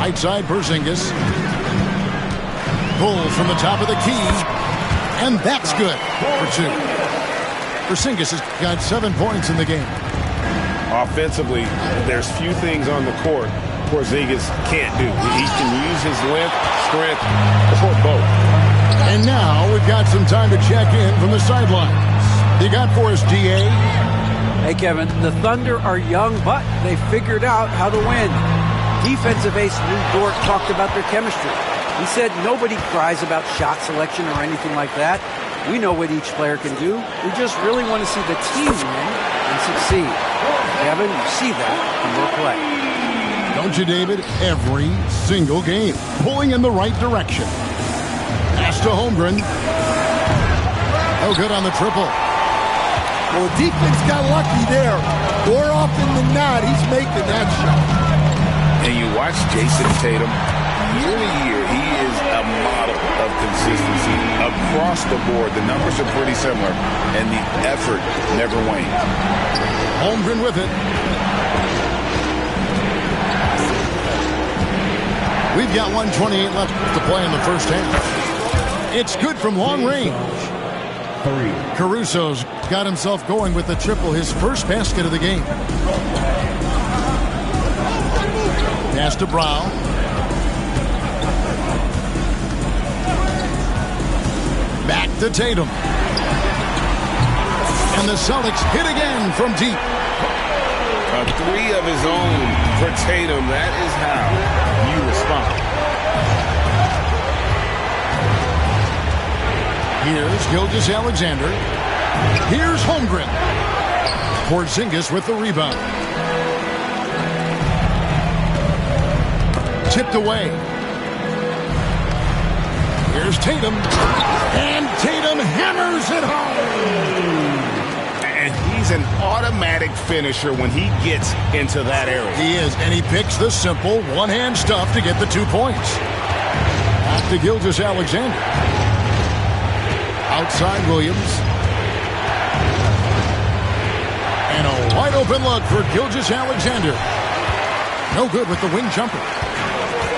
Right side, Porzingis. Pull from the top of the key. And that's good for 2. Porzingis has got 7 points in the game. Offensively, there's few things on the court Porzingis can't do. He can use his length, strength, or both. And now we've got some time to check in from the sidelines. You got for us, DA? Hey, Kevin, the Thunder are young, but they figured out how to win. Defensive ace Lou Dort talked about their chemistry. He said nobody cries about shot selection or anything like that. We know what each player can do. We just really want to see the team win and succeed. Kevin, you see that in your play. Don't you, David? Every single game. Pulling in the right direction. Pass to Holmgren. No good on the triple. Well, the defense got lucky there. More often than not, he's making that shot. And you watch Jason Tatum, year to year, he is a model of consistency. Across the board, the numbers are pretty similar, and the effort never wanes. Holmgren with it. We've got 1:28 left to play in the first half. It's good from long range. Caruso's got himself going with the triple, his first basket of the game. Pass to Brown. Back to Tatum. And the Celtics hit again from deep. A 3 of his own for Tatum. That is how you respond. Here's Gilgeous-Alexander. Here's Holmgren. Porzingis with the rebound. Tipped away. Here's Tatum. And Tatum hammers it home. And he's an automatic finisher when he gets into that area. He is, and he picks the simple one-hand stuff to get the 2 points. Back to Gilgeous-Alexander. Outside Williams. And a wide open look for Gilgeous-Alexander. No good with the wing jumper.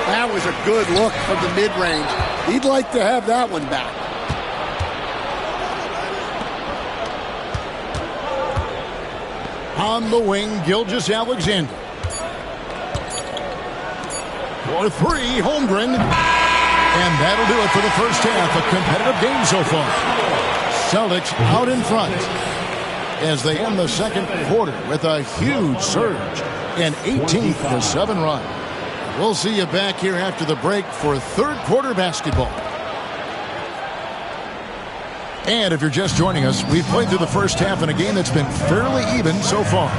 That was a good look from the mid-range. He'd like to have that one back. On the wing, Gilgeous-Alexander. For 3, Holmgren. And that'll do it for the first half. A competitive game so far. Celtics out in front as they end the second quarter with a huge surge. An 18-7 run. We'll see you back here after the break for third quarter basketball. And if you're just joining us, we've played through the first half in a game that's been fairly even so far.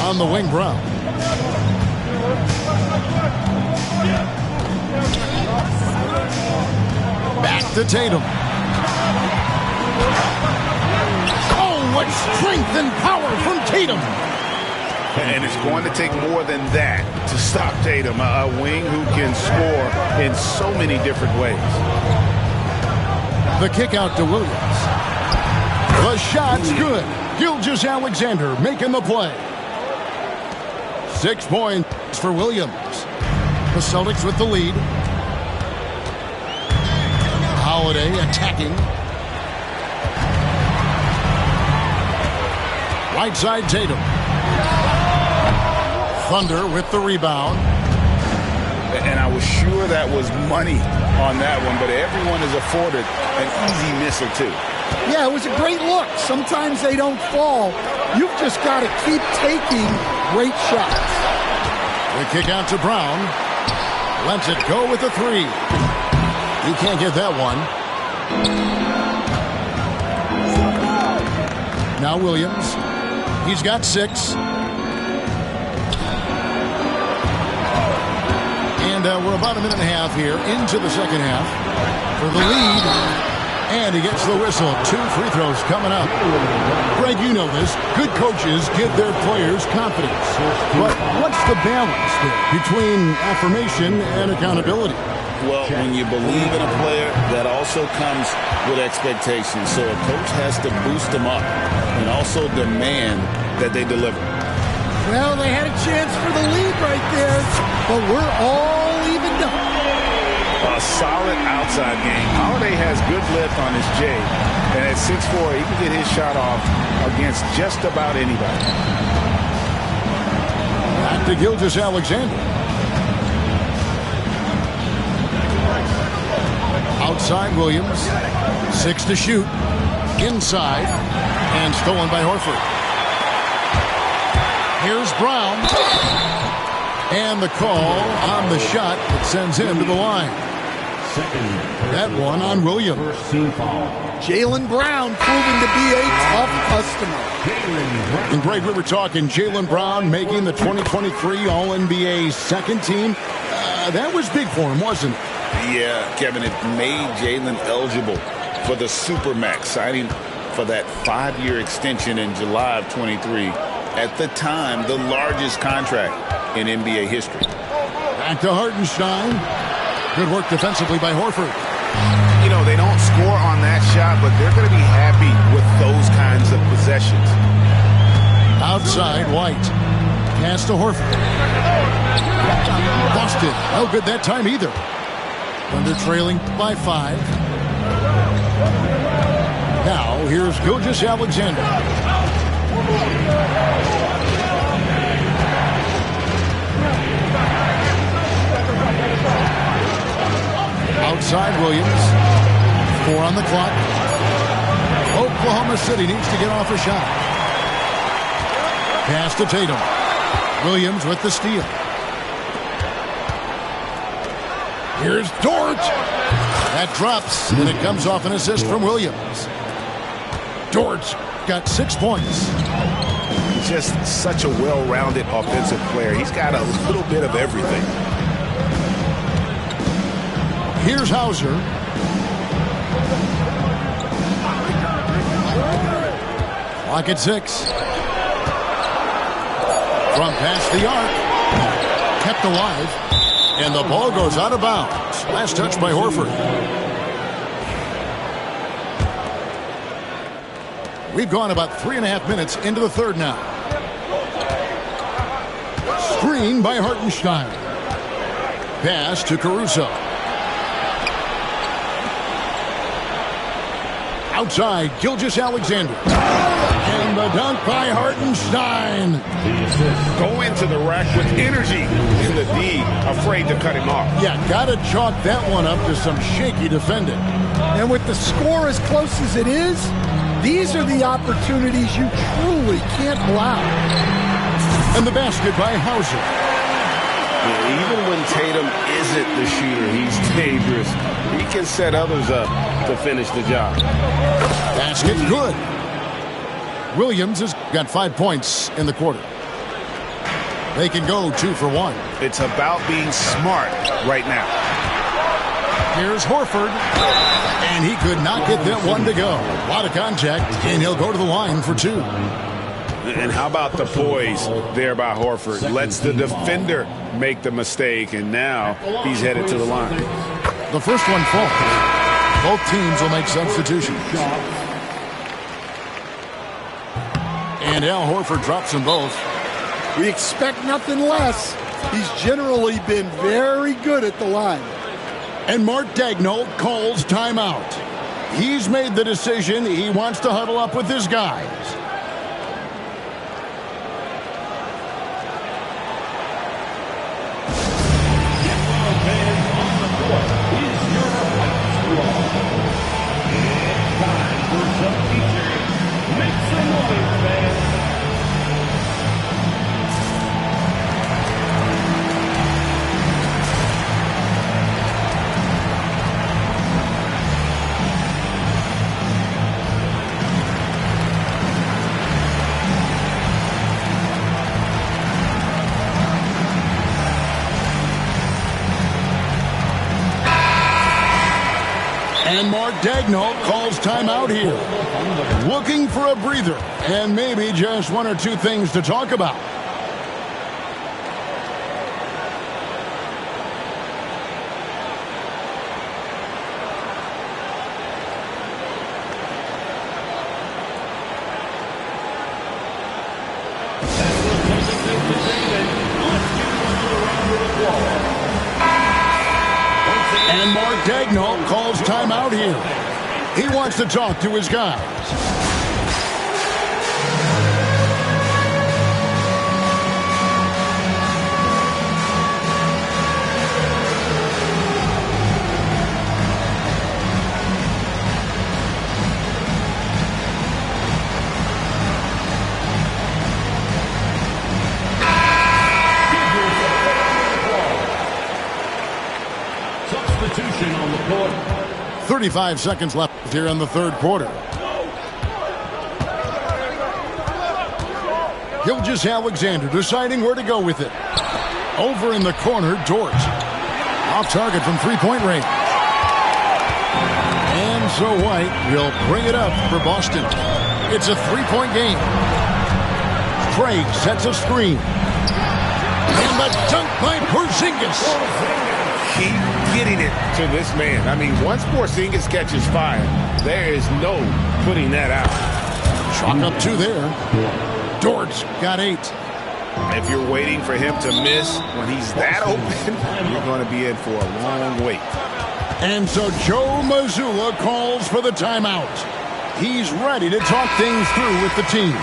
On the wing, Brown. Back to Tatum. Oh, what strength and power from Tatum. And it's going to take more than that to stop Tatum, a wing who can score in so many different ways. The kick out to Williams. The shot's good. Gilgeous-Alexander making the play. 6 points for Williams. The Celtics with the lead. Holiday attacking. Right side Tatum. Thunder with the rebound. And I was sure that was money on that one, but everyone is afforded an easy miss or two. Yeah, it was a great look. Sometimes they don't fall. You've just got to keep taking great shots. The kick out to Brown. Lets it go with the 3. He can't get that one. Now Williams. He's got 6. And we're about a minute and a half here into the second half for the lead. And he gets the whistle. 2 free throws coming up. Greg, you know this. Good coaches give their players confidence. But what's the balance there between affirmation and accountability? Well, when you believe in a player, that also comes with expectations. So a coach has to boost them up and also demand that they deliver. Well, they had a chance for the lead right there, but we're all evened up. A solid outside game. Holiday has good lift on his J, and at 6'4", he can get his shot off against just about anybody. Back to Gilgeous-Alexander. Outside Williams. 6 to shoot. Inside. And stolen by Horford. Here's Brown. And the call on the shot that sends him to the line. That one on Williams. Jaylen Brown proving to be a tough customer. And Greg, we were talking Jaylen Brown making the 2023 All-NBA second team. That was big for him, wasn't it? Yeah, Kevin, it made Jaylen eligible for the Supermax, signing for that 5-year extension in July of 23. At the time, the largest contract in NBA history. Back to Hartenstein. Good work defensively by Horford. You know, they don't score on that shot, but they're going to be happy with those kinds of possessions. Outside, White. Pass to Horford. Busted. No good that time either. Thunder trailing by 5. Now, here's Gilgeous-Alexander. Outside Williams. 4 on the clock. Oklahoma City needs to get off a shot. Pass to Tatum. Williams with the steal. Here's Dort. That drops, and it comes off an assist from Williams. Dort's got 6 points. Just such a well-rounded offensive player. He's got a little bit of everything. Here's Hauser. Clock at 6. From past the arc. Kept alive. And the ball goes out of bounds. Last touch by Horford. We've gone about 3.5 minutes into the third now. Screen by Hartenstein. Pass to Caruso. Outside, Gilgeous-Alexander. And the dunk by Hartenstein. Going to the rack with energy. And the D afraid to cut him off. Yeah, gotta chalk that one up to some shaky defending. And with the score as close as it is, these are the opportunities you truly can't allow. And the basket by Hauser. Yeah, even when Tatum isn't the shooter, he's dangerous. He can set others up to finish the job. Basket good. Williams has got 5 points in the quarter. They can go 2 for 1. It's about being smart right now. Here's Horford. And he could not get that one to go. A lot of contact, and he'll go to the line for 2. And how about the poise there by Horford? Lets the defender make the mistake, and now he's headed to the line. The first one falls. Both teams will make substitutions. And Al Horford drops them both. We expect nothing less. He's generally been very good at the line. And Mark Daigneault calls timeout. He's made the decision. He wants to huddle up with his guys. And Mark Daigneault calls timeout here. Looking for a breather and maybe just 1 or 2 things to talk about. And Mark Daigneault calls timeout here. He wants to talk to his guys. Substitution on the court. 35 seconds left here in the third quarter. Gilgeous-Alexander deciding where to go with it. Over in the corner, Dort. Off target from three-point range. And so White will bring it up for Boston. It's a three-point game. Craig sets a screen. And the dunk by Porzingis. Keep getting it to this man. I mean, once Porzingis catches fire, there is no putting that out. Chalk up two there. Dort's got 8. If you're waiting for him to miss when he's that open, you're going to be in for a long wait. And so Joe Mazzulla calls for the timeout. He's ready to talk things through with the team.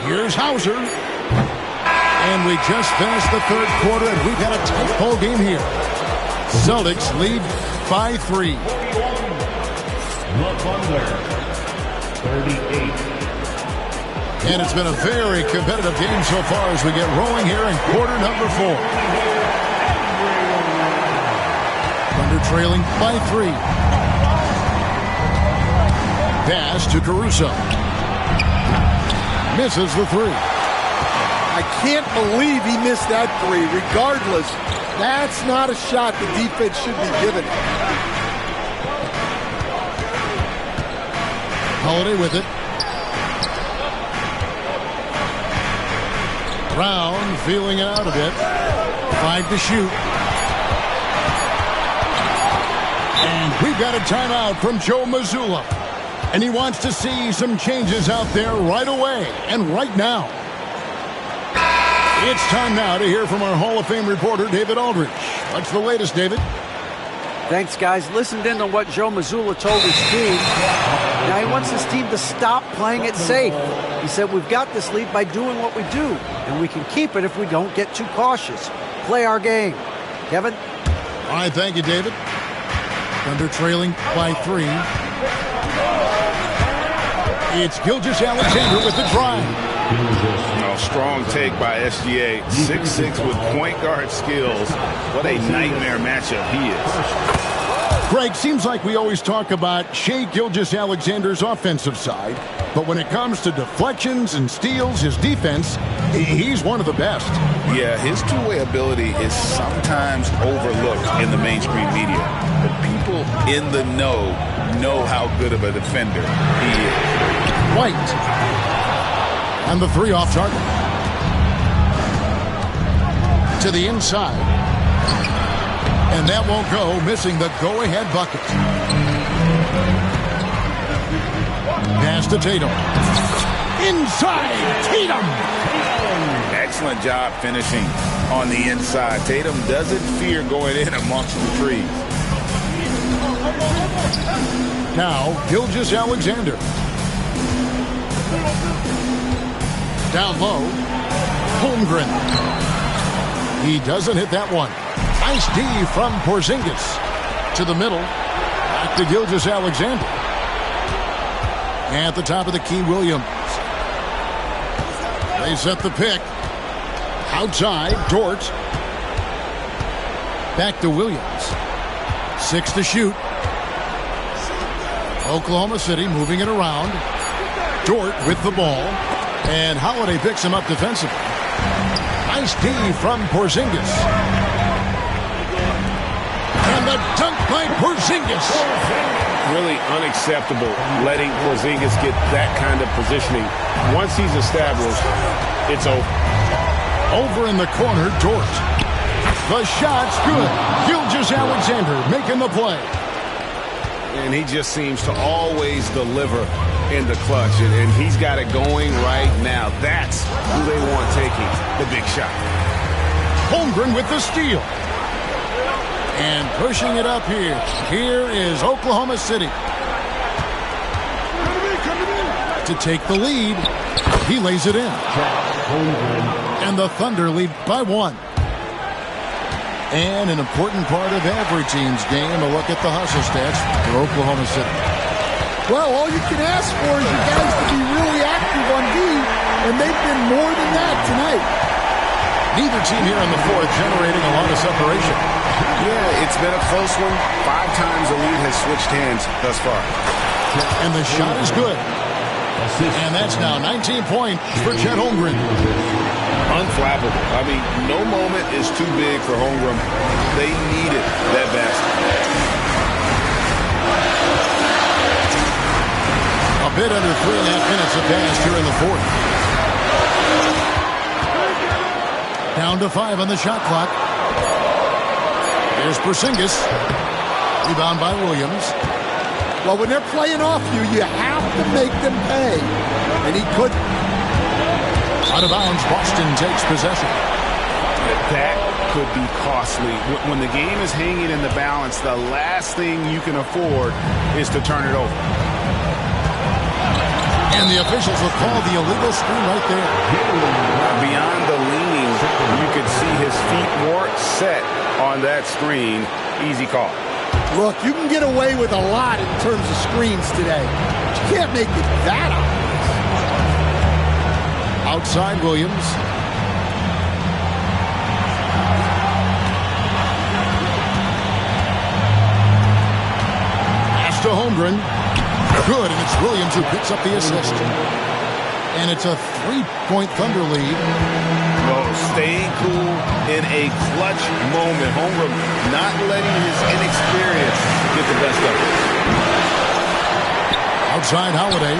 Here's Hauser. And we just finished the third quarter, and we've got a tight ball game here. Celtics lead by 3. The Thunder, 38. And it's been a very competitive game so far as we get rolling here in quarter number 4. Thunder trailing by 3. Pass to Caruso. Misses the 3. I can't believe he missed that 3. Regardless, that's not a shot the defense should be given. Holiday with it. Brown feeling it out a bit. 5 to shoot. And we've got a timeout from Joe Mazzulla. And he wants to see some changes out there right away and right now. It's time now to hear from our Hall of Fame reporter, David Aldridge. What's the latest, David? Thanks, guys. Listened in on what Joe Mazzulla told his team. Now he wants his team to stop playing it safe. He said, we've got this lead by doing what we do, and we can keep it if we don't get too cautious. Play our game. Kevin? All right, thank you, David. Thunder trailing by 3. It's Gilgeous-Alexander with the drive. Strong take by SGA. 6'6" with point guard skills. What a nightmare matchup he is. Greg, seems like we always talk about Shai Gilgeous-Alexander's offensive side, but when it comes to deflections and steals, his defense, he's one of the best. Yeah, his two-way ability is sometimes overlooked in the mainstream media, but people in the know how good of a defender he is. White. And the 3 off target. To the inside. And that won't go, missing the go-ahead bucket. Pass to Tatum. Inside, Tatum! Excellent job finishing on the inside. Tatum doesn't fear going in amongst the trees. Now, Gilgeous-Alexander. Down low. Holmgren. He doesn't hit that one. Nice D from Porzingis. To the middle. Back to Gilgeous-Alexander. At the top of the key, Williams. They set the pick. Outside, Dort. Back to Williams. 6 to shoot. Oklahoma City moving it around. Dort with the ball. And Holiday picks him up defensively. Nice D from Porzingis. And the dunk by Porzingis. Really unacceptable letting Porzingis get that kind of positioning. Once he's established, it's over. Over in the corner, Dort. The shot's good. Gilgeous-Alexander making the play. and he just seems to always deliver in the clutch, and he's got it going right now. That's who they want taking the big shot. Holmgren with the steal. And pushing it up here. Here is Oklahoma City. To take the lead, he lays it in. And the Thunder lead by 1. And an important part of every team's game, a look at the hustle stats for Oklahoma City. Well, all you can ask for is you guys to be really active on D, and they've been more than that tonight. Neither team here in the fourth generating a lot of separation. Yeah, it's been a close one. 5 times the lead has switched hands thus far. And the shot is good. And that's now 19 points for Chet Holmgren. Unflappable. I mean, no moment is too big for Holmgren. They needed that basket. A bit under 3.5 minutes have passed here in the fourth. Down to 5 on the shot clock. Here's Porzingis. Rebound by Williams. Well, when they're playing off you, you have to make them pay. And he couldn't. Out of bounds, Boston takes possession. That could be costly. When the game is hanging in the balance, the last thing you can afford is to turn it over. And the officials will call the illegal screen right there. Beyond the leaning, you could see his feet more set on that screen. Easy call. Look, you can get away with a lot in terms of screens today. But you can't make it that obvious. Outside Williams. Pass to Holmgren. Good, and it's Williams who picks up the assist. And it's a 3-point Thunder lead. Well, staying cool in a clutch moment. Holmgren not letting his inexperience get the best of him. Outside Holiday.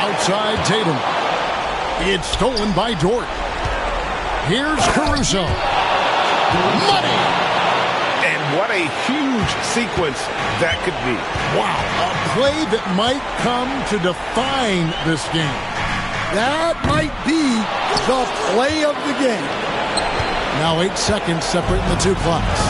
Outside Tatum. It's stolen by Dort. Here's Caruso. Money! And what a huge sequence that could be. Wow, a play that might come to define this game. That might be the play of the game. Now 8 seconds separating the two clocks.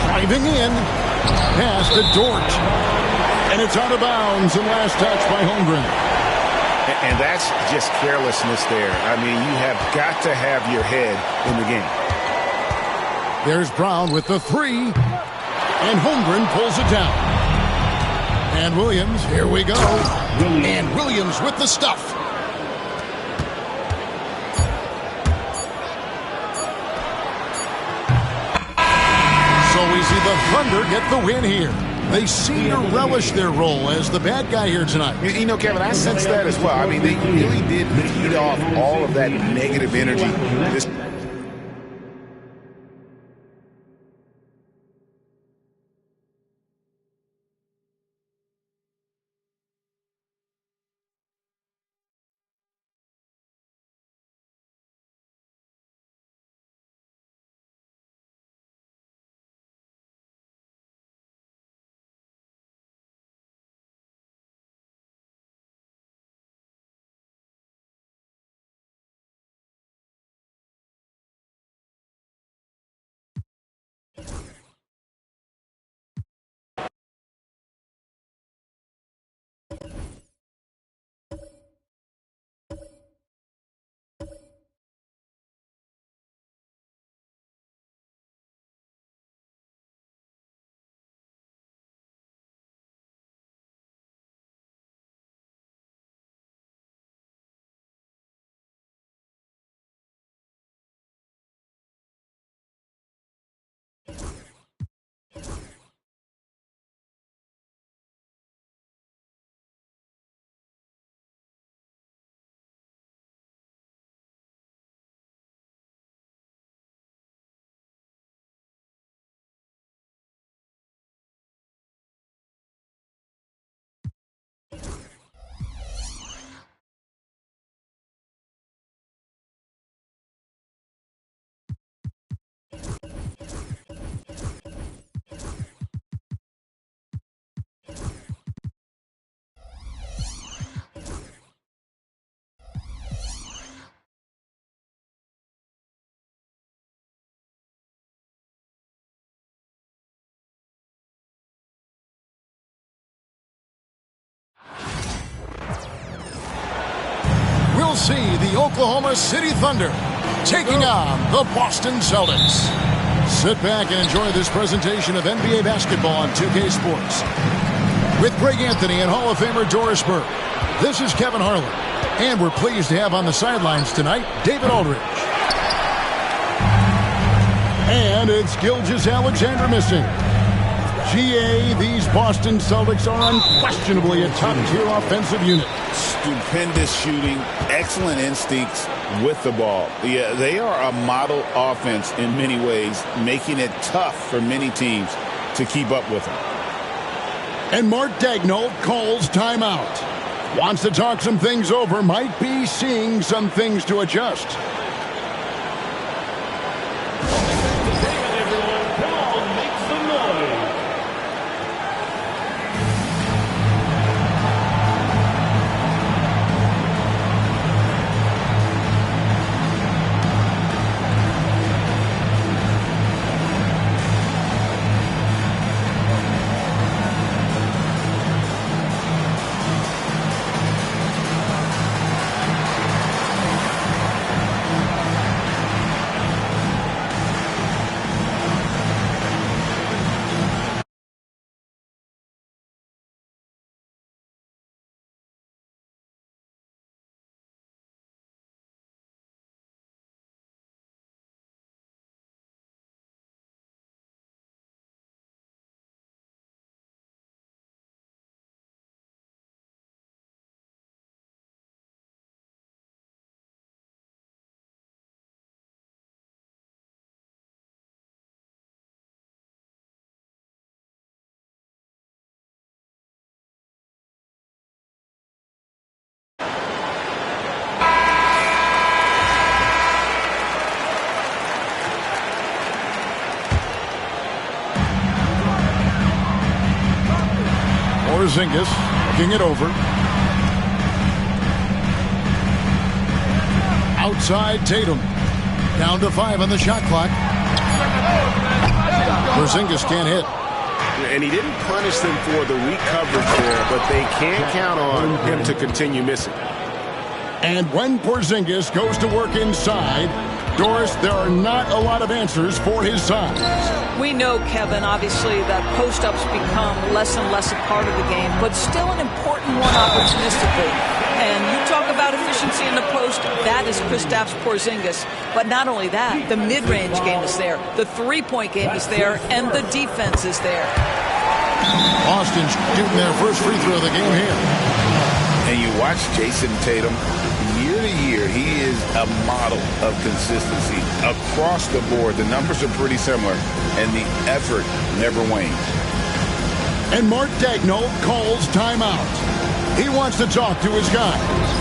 Driving in, pass to Dort. And it's out of bounds and last touch by Holmgren. And that's just carelessness there. I mean, you have got to have your head in the game. There's Brown with the 3. And Holmgren pulls it down. And Williams, here we go. And Williams with the stuff. So we see the Thunder get the win here. They seem to relish their role as the bad guy here tonight. You know, Kevin, I sense that as well. I mean, they really did feed off all of that negative energy this we'll see the Oklahoma City Thunder taking on the Boston Celtics. Sit back and enjoy this presentation of NBA basketball on 2K Sports. With Greg Anthony and Hall of Famer Doris Burke, this is Kevin Harlan. And we're pleased to have on the sidelines tonight, David Aldridge. And it's Gilgeous-Alexander missing. GA, these Boston Celtics are unquestionably a top-tier offensive unit. Stupendous shooting, excellent instincts with the ball. Yeah, they are a model offense in many ways, making it tough for many teams to keep up with them. And Mark Daigneault calls timeout. Wants to talk some things over, might be seeing some things to adjust. Porzingis looking it over. Outside Tatum. Down to 5 on the shot clock. Porzingis can't hit. And he didn't punish them for the weak coverage there, but they can't count on him to continue missing. And when Porzingis goes to work inside, Doris, there are not a lot of answers for his size. We know, Kevin, obviously, that post-ups become less and less a part of the game, but still an important one opportunistically. And you talk about efficiency in the post, that is Kristaps Porzingis. But not only that, the mid-range game is there, the three-point game is there, and the defense is there. Boston shooting their first free throw of the game here. And you watch Jason Tatum, year to year, he is a model of consistency. Across the board, the numbers are pretty similar, and the effort never wanes. And Mark Daigneault calls timeout. He wants to talk to his guys.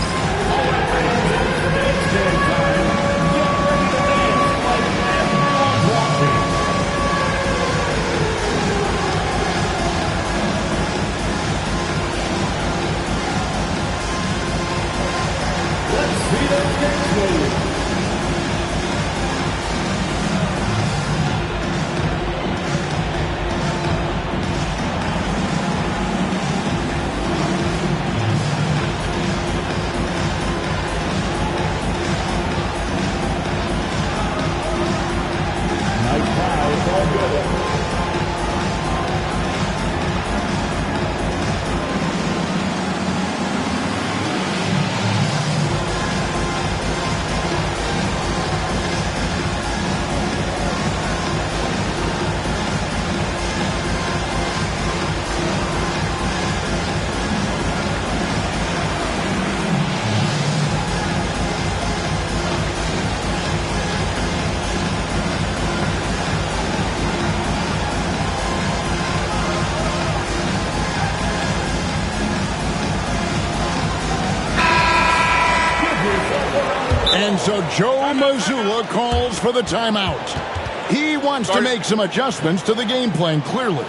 And so Joe Mazzulla calls for the timeout. He wants to make some adjustments to the game plan, clearly.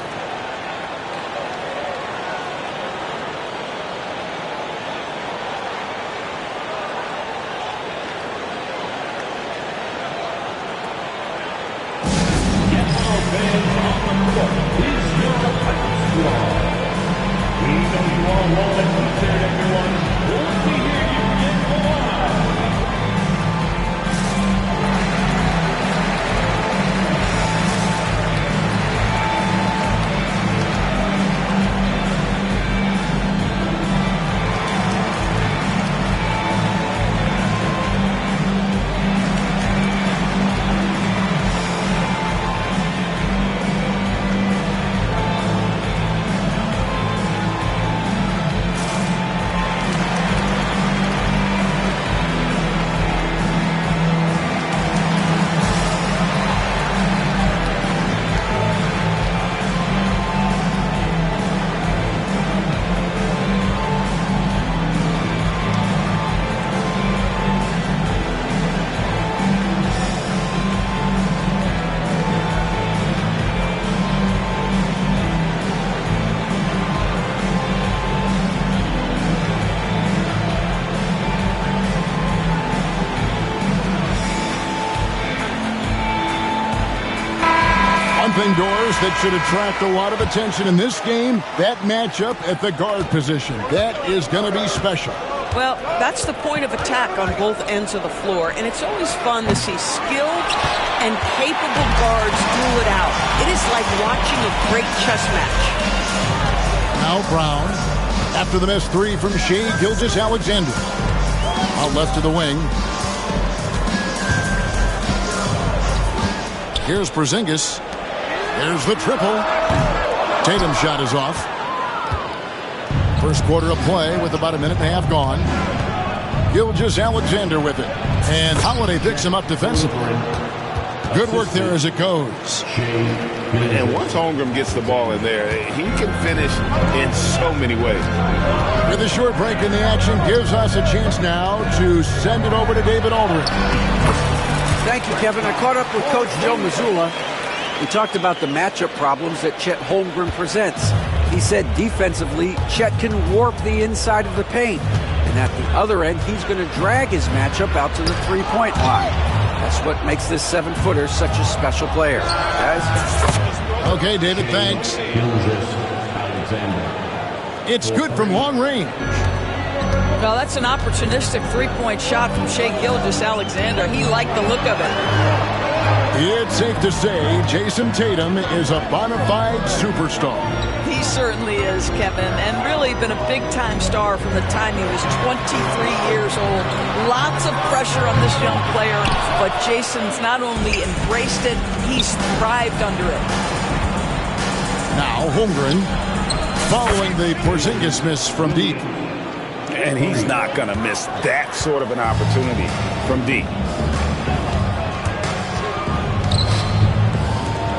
thing, Doris, that should attract a lot of attention in this game, that matchup at the guard position. That is going to be special. Well, that's the point of attack on both ends of the floor, and it's always fun to see skilled and capable guards duel it out. It is like watching a great chess match. Now Brown, after the missed three from Shai Gilgeous-Alexander. Out left to the wing. Here's Porzingis. There's the triple. Tatum's shot is off. First quarter of play with about a minute and a half gone. Gilgeous-Alexander with it. And Holiday picks him up defensively. Good work there as it goes. And once Holmgren gets the ball in there, he can finish in so many ways. With a short break in the action, gives us a chance now to send it over to David Aldridge. Thank you, Kevin. I caught up with Coach Joe Mazzulla. We talked about the matchup problems that Chet Holmgren presents. He said defensively, Chet can warp the inside of the paint. And at the other end, he's going to drag his matchup out to the three-point line. That's what makes this 7-footer such a special player. Guys? Okay, David, thanks. It's good from long range. Well, that's an opportunistic three-point shot from Shai Gilgeous-Alexander. He liked the look of it. It's safe to say Jason Tatum is a bona fide superstar. He certainly is, Kevin, and really been a big-time star from the time he was 23 years old. Lots of pressure on this young player, but Jason's not only embraced it, he's thrived under it. Now Holmgren following the Porzingis miss from deep. And he's not going to miss that sort of an opportunity from deep.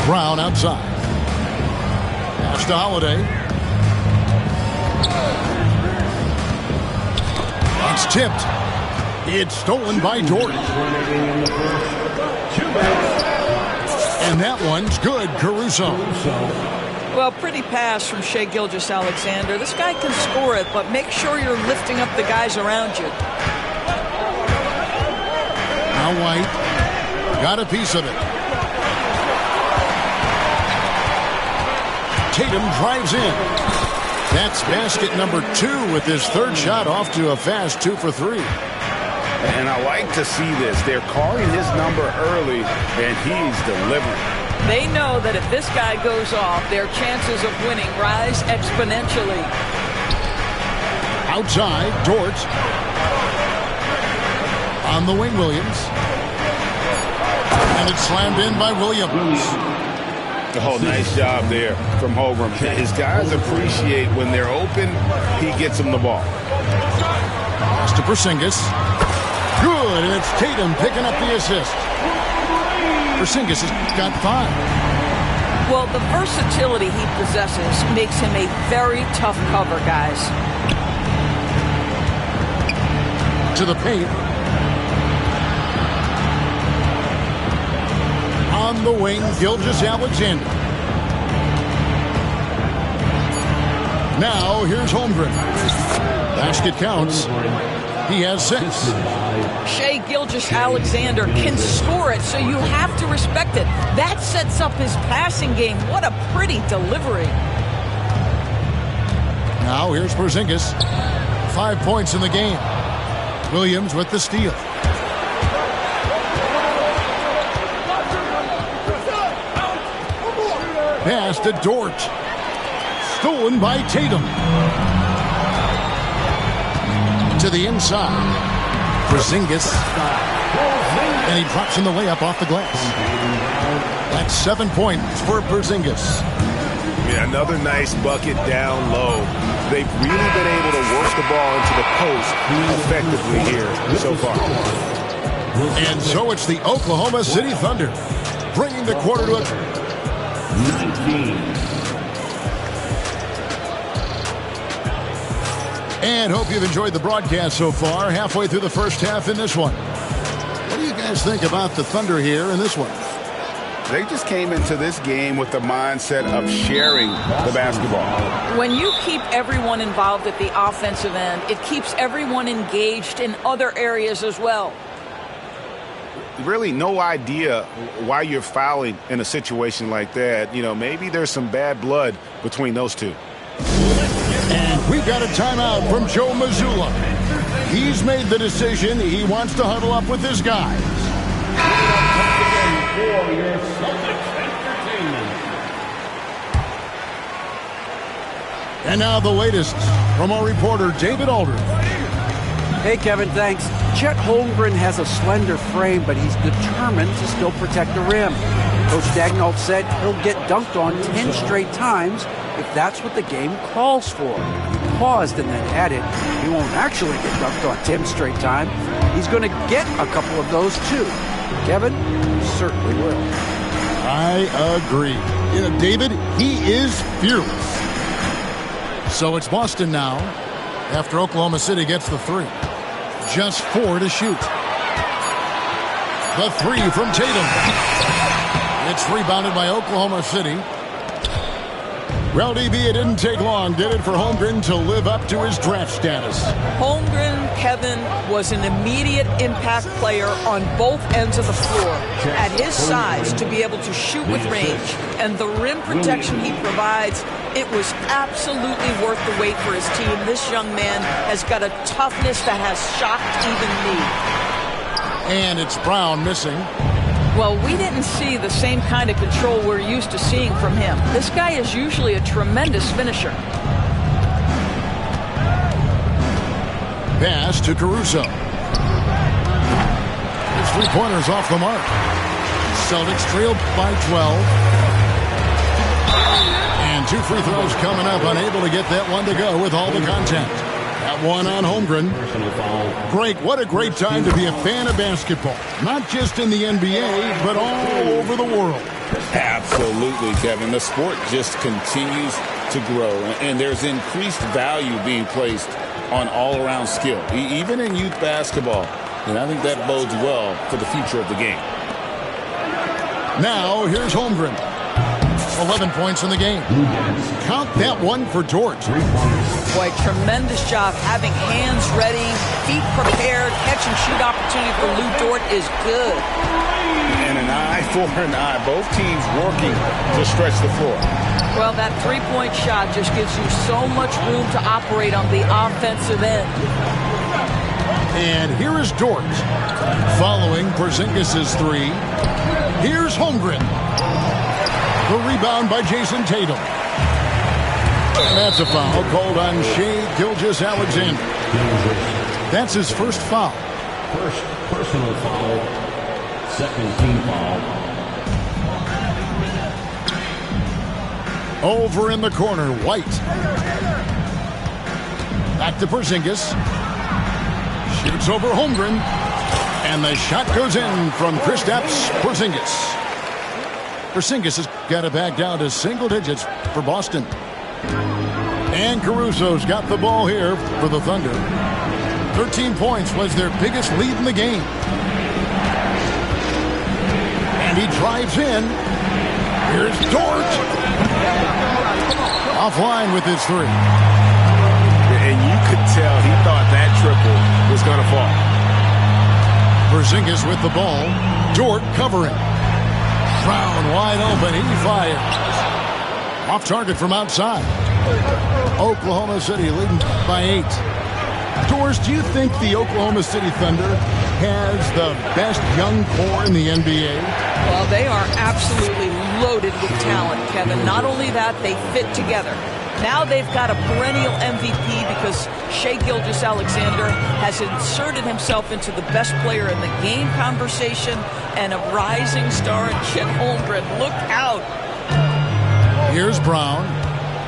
Brown outside. Pass to Holiday. It's tipped. It's stolen by Dort. And that one's good. Caruso. Well, pretty pass from Shai Gilgeous-Alexander. This guy can score it, but make sure you're lifting up the guys around you. Now White got a piece of it. Tatum drives in. That's basket number 2 with his third shot off to a fast 2 for 3. And I like to see this. They're calling his number early, and he's delivering. They know that if this guy goes off, their chances of winning rise exponentially. Outside, Dort. On the wing, Williams. And it's slammed in by Williams. Oh, nice job there from Holmgren. His guys appreciate when they're open, he gets them the ball. Pass to Porzingis. Good, and it's Tatum picking up the assist. Porzingis has got 5. Well, the versatility he possesses makes him a very tough cover, guys. To the paint. On the wing, Gilgeous-Alexander. Now, here's Holmgren. Basket counts. He has 6. Shai Gilgeous-Alexander can score it, so you have to respect it. That sets up his passing game. What a pretty delivery. Now here's Porzingis. 5 points in the game. Williams with the steal. Pass to Dort. Stolen by Tatum. To the inside. Porzingis. And he drops in the layup off the glass. That's 7 points for Porzingis. Yeah, another nice bucket down low. They've really been able to work the ball into the post effectively here so far. And so it's the Oklahoma City Thunder bringing the quarter to a 19. And hope you've enjoyed the broadcast so far. Halfway through the first half in this one. What do you guys think about the Thunder here in this one? They just came into this game with the mindset of sharing the basketball. When you keep everyone involved at the offensive end, it keeps everyone engaged in other areas as well. really no idea why you're fouling in a situation like that. Maybe there's some bad blood between those two. And we've got a timeout from Joe Mazzulla. He's made the decision. He wants to huddle up with his guys. For your Celtics entertainment. And now the latest from our reporter, David Aldridge. Hey, Kevin, thanks. Chet Holmgren has a slender frame, but he's determined to still protect the rim. Coach Daigneault said he'll get dunked on 10 straight times if that's what the game calls for. He paused and then added, he won't actually get dunked on 10 straight times. He's going to get a couple of those, too. Kevin, he certainly will. I agree. David, he is fearless. So it's Boston now, after Oklahoma City gets the three. Just 4 to shoot. The three from Tatum. It's rebounded by Oklahoma City. Well, DB, it didn't take long, did it, for Holmgren to live up to his draft status? Holmgren, Kevin, was an immediate impact player on both ends of the floor. At his size, to be able to shoot with range and the rim protection he provides, it was absolutely worth the wait for his team. This young man has got a toughness that has shocked even me. And it's Brown missing. Well, we didn't see the same kind of control we're used to seeing from him. This guy is usually a tremendous finisher. Pass to Caruso. His three-pointers off the mark. Celtics trailed by 12. And 2 free throws coming up, unable to get that one to go with all the contact. That one on Holmgren. Greg, what a great time to be a fan of basketball. Not just in the NBA, but all over the world. Absolutely, Kevin. The sport just continues to grow, and there's increased value being placed on all-around skill, even in youth basketball. And I think that bodes well for the future of the game. Now, here's Holmgren. 11 points in the game. Count that one for Dort. Boy, tremendous job having hands ready, feet prepared, catch and shoot opportunity for Lou Dort is good. And an eye for an eye. Both teams working to stretch the floor. Well, that three-point shot just gives you so much room to operate on the offensive end. And here is Dort following Porzingis' three. Here's Holmgren. The rebound by Jason Tatum. And that's a foul called on Shai Gilgeous-Alexander. That's his first foul. First personal foul. Second team foul. Over in the corner, White. Back to Porzingis. Shoots over Holmgren. And the shot goes in from Kristaps Porzingis. Porzingis has got it back down to single digits for Boston. And Caruso's got the ball here for the Thunder. 13 points was their biggest lead in the game. And he drives in. Here's Dort. Offline with his three. And you could tell he thought that triple was going to fall. Porzingis with the ball. Dort covering. Brown wide open. He fires. Off target from outside. Oklahoma City leading by 8. Doris, do you think the Oklahoma City Thunder has the best young core in the NBA? Well, they are absolutely loaded with talent, Kevin. Not only that, they fit together. Now they've got a perennial MVP because Shai Gilgeous-Alexander has inserted himself into the best player in the game conversation and a rising star in Chet Holmgren. Look out. Here's Brown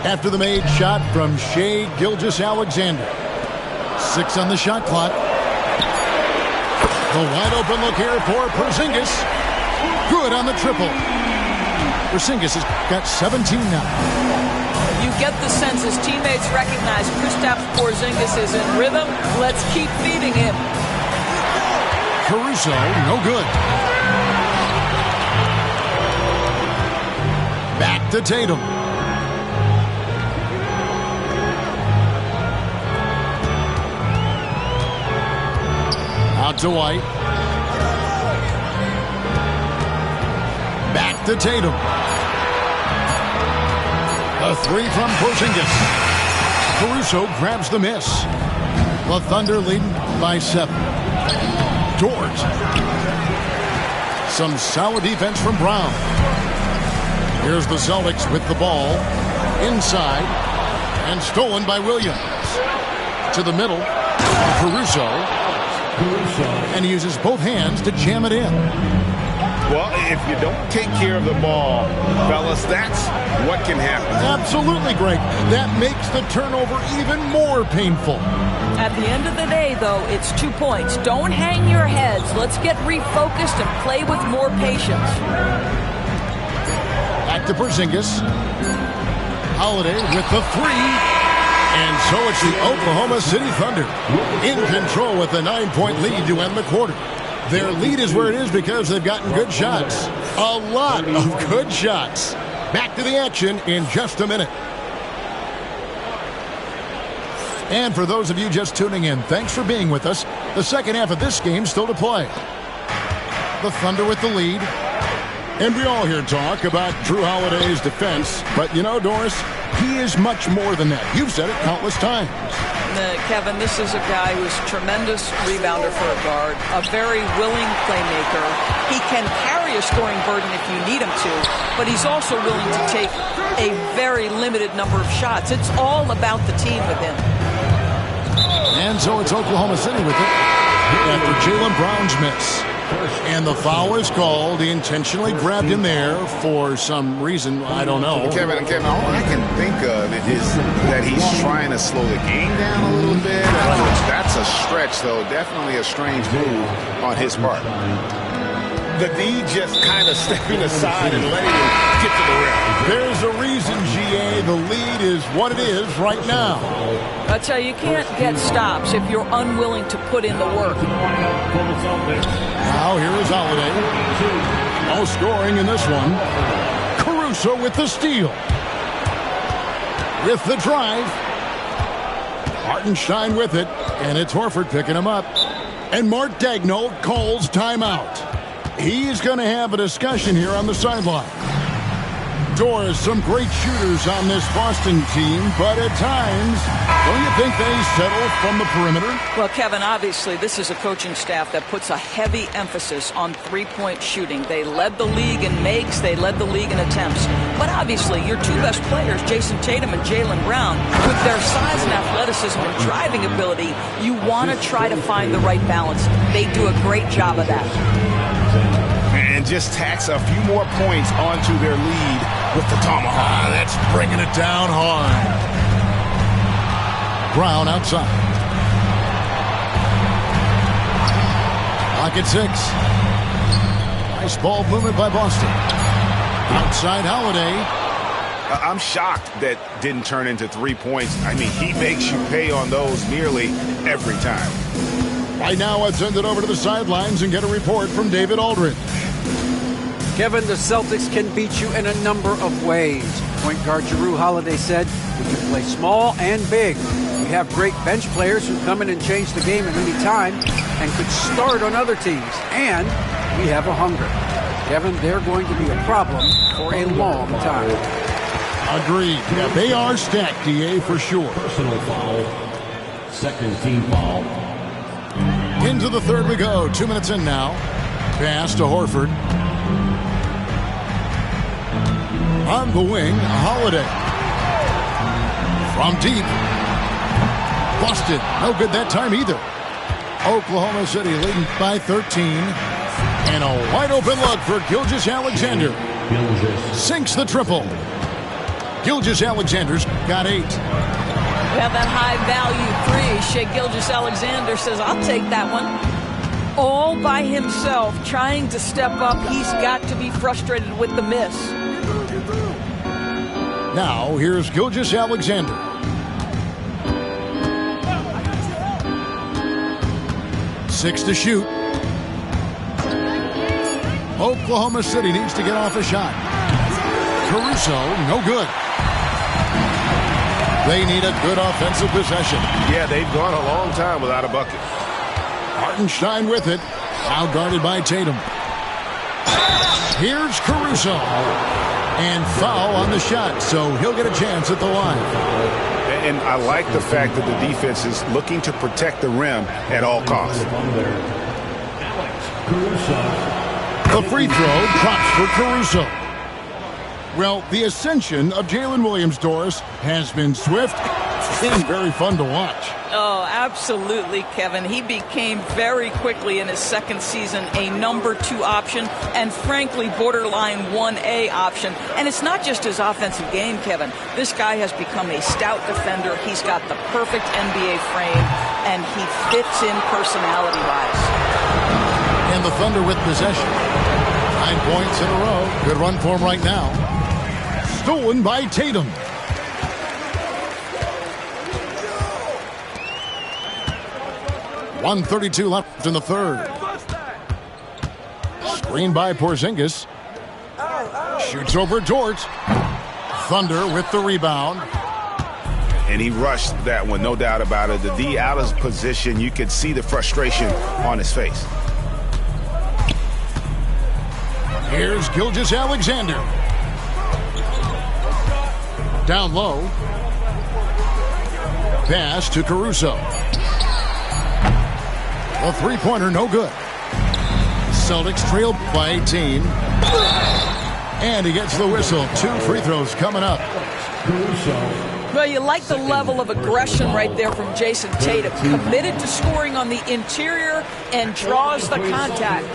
after the made shot from Shai Gilgeous-Alexander. 6 on the shot clock. The wide open look here for Porzingis. Good on the triple. Porzingis has got 17 now. You get the sense his teammates recognize Kristaps Porzingis is in rhythm. Let's keep feeding him. Caruso, no good. Back to Tatum. Out to White. to Tatum. A three from Porzingis. Caruso grabs the miss. The Thunder leading by 7. Dort. Some solid defense from Brown. Here's the Celtics with the ball. Inside. And stolen by Williams. To the middle. Caruso. And he uses both hands to jam it in. Well, if you don't take care of the ball, fellas, that's what can happen. Absolutely, Greg. That makes the turnover even more painful. At the end of the day, though, it's 2 points. Don't hang your heads. Let's get refocused and play with more patience. Back to Porzingis. Holiday with the 3. And so it's the Oklahoma City Thunder in control with a 9-point lead to end the quarter. Their lead is where it is because they've gotten good shots. A lot of good shots. Back to the action in just a minute. And for those of you just tuning in, thanks for being with us. The second half of this game still to play. The Thunder with the lead. And we all hear talk about Drew Holiday's defense. But you know, Doris, he is much more than that. You've said it countless times. Kevin, this is a guy who's a tremendous rebounder for a guard, a very willing playmaker. He can carry a scoring burden if you need him to, but he's also willing to take a very limited number of shots. It's all about the team with him. And so it's Oklahoma City with it after Jaylen Brown's miss. And the foul is called. He intentionally grabbed him there for some reason. I don't know. Kevin, all I can think of is that he's trying to slow the game down a little bit. That's a stretch, though. Definitely a strange move on his part. The D just kind of stepping aside and letting him get to the rim. There's a reason, GA. The lead is what it is right now. I tell you, you can't get stops if you're unwilling to put in the work. Now here is Holiday. No scoring in this one. Caruso with the steal. With the drive. Hartenstein with it. And it's Horford picking him up. And Mark Daigneault calls timeout. He's going to have a discussion here on the sideline. Doris, some great shooters on this Boston team, but at times, don't you think they settle from the perimeter? Well, Kevin, obviously, this is a coaching staff that puts a heavy emphasis on three-point shooting. They led the league in makes, they led the league in attempts. But obviously, your two best players, Jason Tatum and Jaylen Brown, with their size and athleticism and driving ability, you want to try to find the right balance. They do a great job of that. And just tacks a few more points onto their lead with the tomahawk. That's bringing it down hard. Brown outside. Pocket 6. Nice ball movement by Boston. Outside Holiday. I'm shocked that didn't turn into 3 points. I mean, he makes you pay on those nearly every time. Right now, let's send it over to the sidelines and get a report from David Aldridge. Kevin, the Celtics can beat you in a number of ways. Point guard Jrue Holiday said, we can play small and big. We have great bench players who come in and change the game at any time and could start on other teams. And we have a hunger. Kevin, they're going to be a problem for a long time. Agreed. Yeah, they are stacked, DA, for sure. Personal foul. Second team foul. Into the third we go. 2 minutes in now. Pass to Horford. On the wing, Holiday. From deep. Busted. No good that time either. Oklahoma City leading by 13. And a wide open look for Gilgeous-Alexander. Sinks the triple. Gilgeous-Alexander's got 8. We have that high-value three. Shai Gilgeous-Alexander says, I'll take that one. All by himself, trying to step up. He's got to be frustrated with the miss. Now, here's Gilgeous-Alexander. Six to shoot. Oklahoma City needs to get off a shot. Caruso, no good. They need a good offensive possession. Yeah, they've gone a long time without a bucket. Hartenstein with it. Now guarded by Tatum. Here's Caruso. And foul on the shot, so he'll get a chance at the line. And I like the fact that the defense is looking to protect the rim at all costs. The free throw drops for Caruso. Well, the ascension of Jalen Williams-Doris has been swift and very fun to watch. Oh, absolutely, Kevin. He became very quickly in his second season a number 2 option and, frankly, borderline 1A option. And it's not just his offensive game, Kevin. This guy has become a stout defender. He's got the perfect NBA frame, and he fits in personality-wise. And the Thunder with possession. 9 points in a row. Good run for him right now. Stolen by Tatum. .132 left in the third. Screen by Porzingis. Shoots over Dort. Thunder with the rebound. And he rushed that one, no doubt about it. The D out of position, you could see the frustration on his face. Here's Gilgeous-Alexander. Down low. Pass to Caruso. A three-pointer, no good. Celtics trail by 18. And he gets the whistle. 2 free throws coming up. Well, you like the level of aggression right there from Jason Tatum. Committed to scoring on the interior and draws the contact.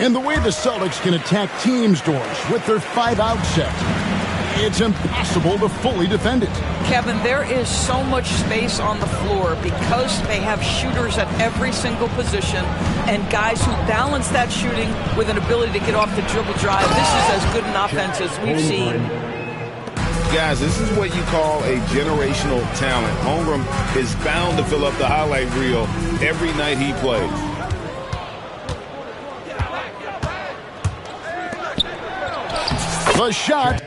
And the way the Celtics can attack teams, Doors, with their 5-out set, it's impossible to fully defend it. Kevin, there is so much space on the floor because they have shooters at every single position and guys who balance that shooting with an ability to get off the dribble drive. This is as good an offense as we've seen. Guys, this is what you call a generational talent. Holmgren is bound to fill up the highlight reel every night he plays. The shot.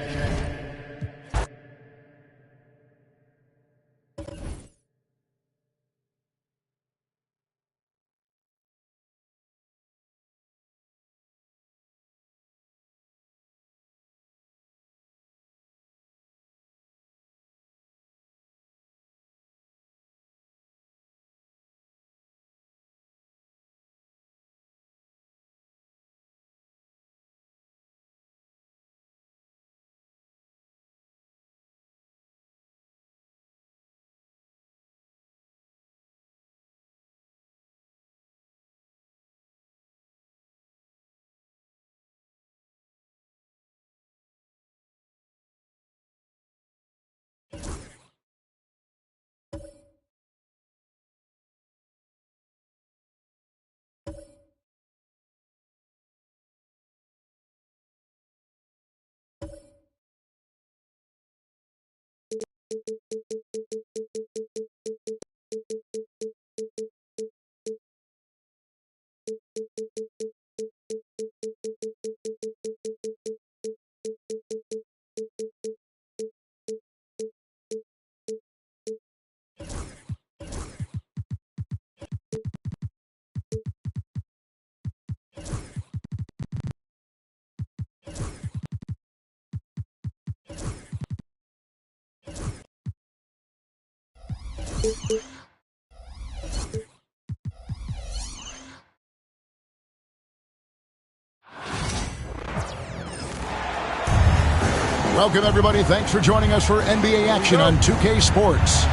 Welcome, everybody. Thanks for joining us for NBA action on 2K Sports.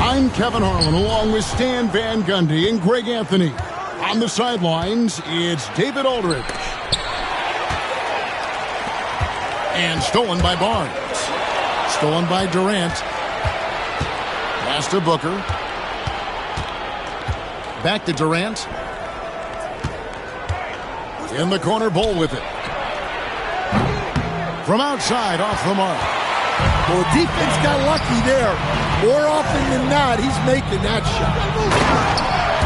I'm Kevin Harlan, along with Stan Van Gundy and Greg Anthony. On the sidelines, it's David Aldridge. And stolen by Barnes. Stolen by Durant. Pass to Booker. Back to Durant. In the corner, Bull with it. From outside, off the mark. Well, the defense got lucky there. More often than not, he's making that shot.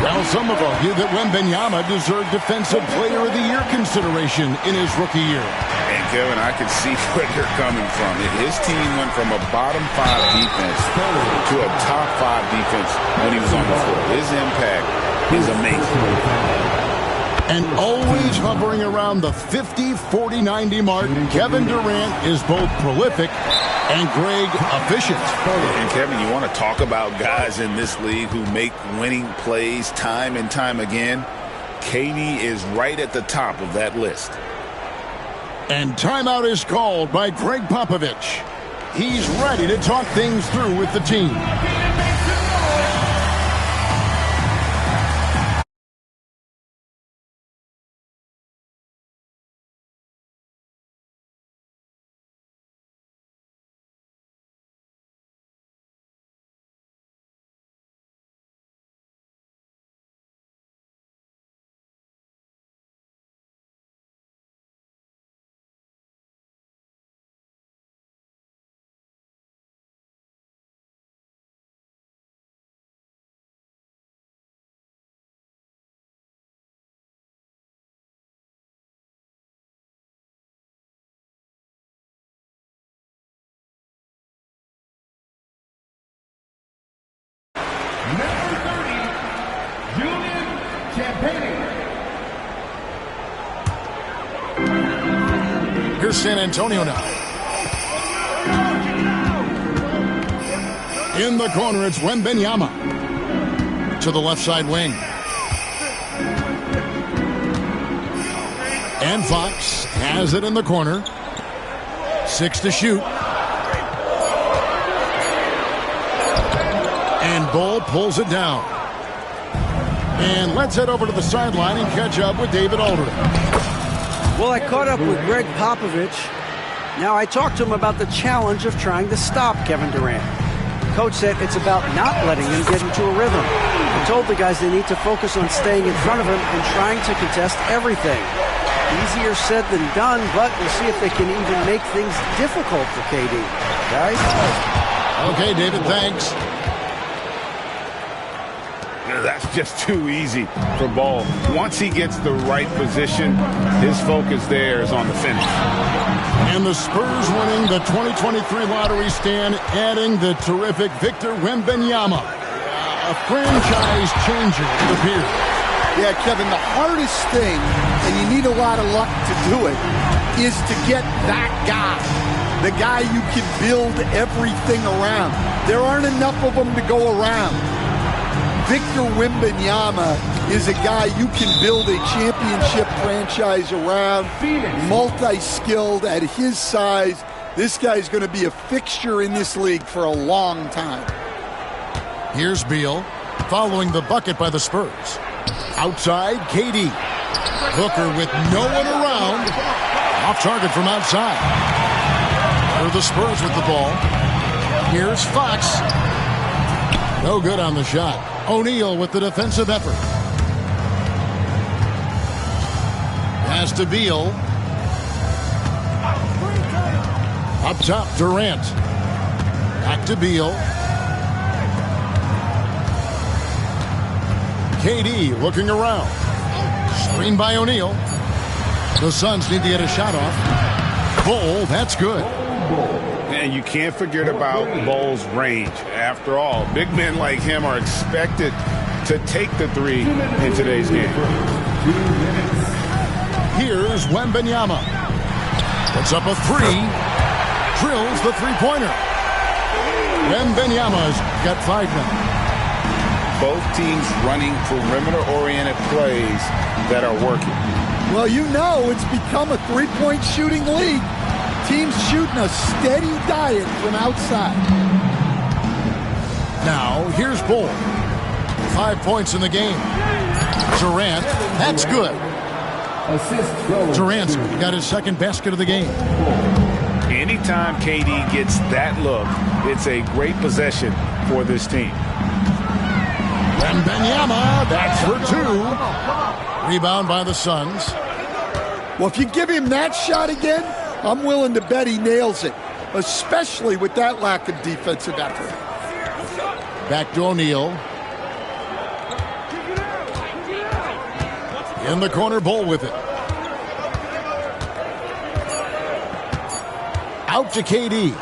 Well, some have argued that Wembanyama deserved Defensive Player of the Year consideration in his rookie year. And, Kevin, I can see where they're coming from. His team went from a bottom 5 defense to a top 5 defense when he was on the floor. His impact is amazing. And always hovering around the 50, 40, 90 mark, Kevin Durant is both prolific and, Greg, efficient. And, Kevin, you want to talk about guys in this league who make winning plays time and time again? KD is right at the top of that list. And timeout is called by Greg Popovich. He's ready to talk things through with the team. Here's San Antonio now. In the corner, it's Wembanyama. To the left side wing. And Fox has it in the corner. 6 to shoot. And Bull pulls it down. And let's head over to the sideline and catch up with David Aldridge. Well, I caught up with Greg Popovich. Now, I talked to him about the challenge of trying to stop Kevin Durant. The coach said it's about not letting him get into a rhythm. I told the guys they need to focus on staying in front of him and trying to contest everything. Easier said than done, but we'll see if they can even make things difficult for KD. Guys? Okay, David, thanks. That's just too easy for Ball. Once he gets the right position, his focus there is on the finish. And the Spurs winning the 2023 lottery stand, adding the terrific Victor Wembanyama. A franchise changer, it appears. Yeah, Kevin, the hardest thing, and you need a lot of luck to do it, is to get that guy. The guy you can build everything around. There aren't enough of them to go around. Victor Wembanyama is a guy you can build a championship franchise around, multi-skilled at his size. This guy's going to be a fixture in this league for a long time. Here's Beal, following the bucket by the Spurs. Outside, KD. Booker with no one around. Off target from outside. For the Spurs with the ball. Here's Fox. No good on the shot. O'Neal with the defensive effort. Pass to Beal. Up top, Durant. Back to Beal. KD looking around. Screen by O'Neal. The Suns need to get a shot off. Bull, that's good. And you can't forget about Bull's range. After all, big men like him are expected to take the three in today's game. Here's Wembanyama. Puts up a three. Drills the three-pointer. Wembanyama's got 5 now. Both teams running perimeter-oriented plays that are working. Well, you know it's become a three-point shooting league. Teams shooting a steady diet from outside. Now, here's Bull. 5 points in the game. Durant, that's good. Durant's got his second basket of the game. Anytime KD gets that look, it's a great possession for this team. Wembanyama, that's for 2. Rebound by the Suns. Well, if you give him that shot again, I'm willing to bet he nails it, especially with that lack of defensive effort. Back to O'Neal. In the corner, Bull with it. Out to KD.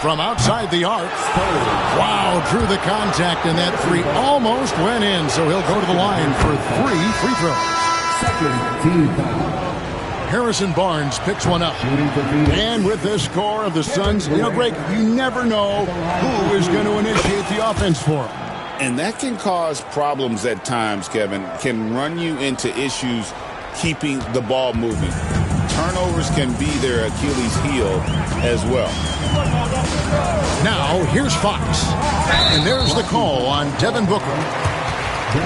From outside the arc. Wow, drew the contact, and that three almost went in, so he'll go to the line for 3 free throws. Second team foul. Harrison Barnes picks one up. And with the score of the Suns, Greg, you never know who is going to initiate the offense for them. And that can cause problems at times, Kevin. Can run you into issues keeping the ball moving. Turnovers can be their Achilles heel as well. Now, here's Fox. And there's the call on Devin Booker.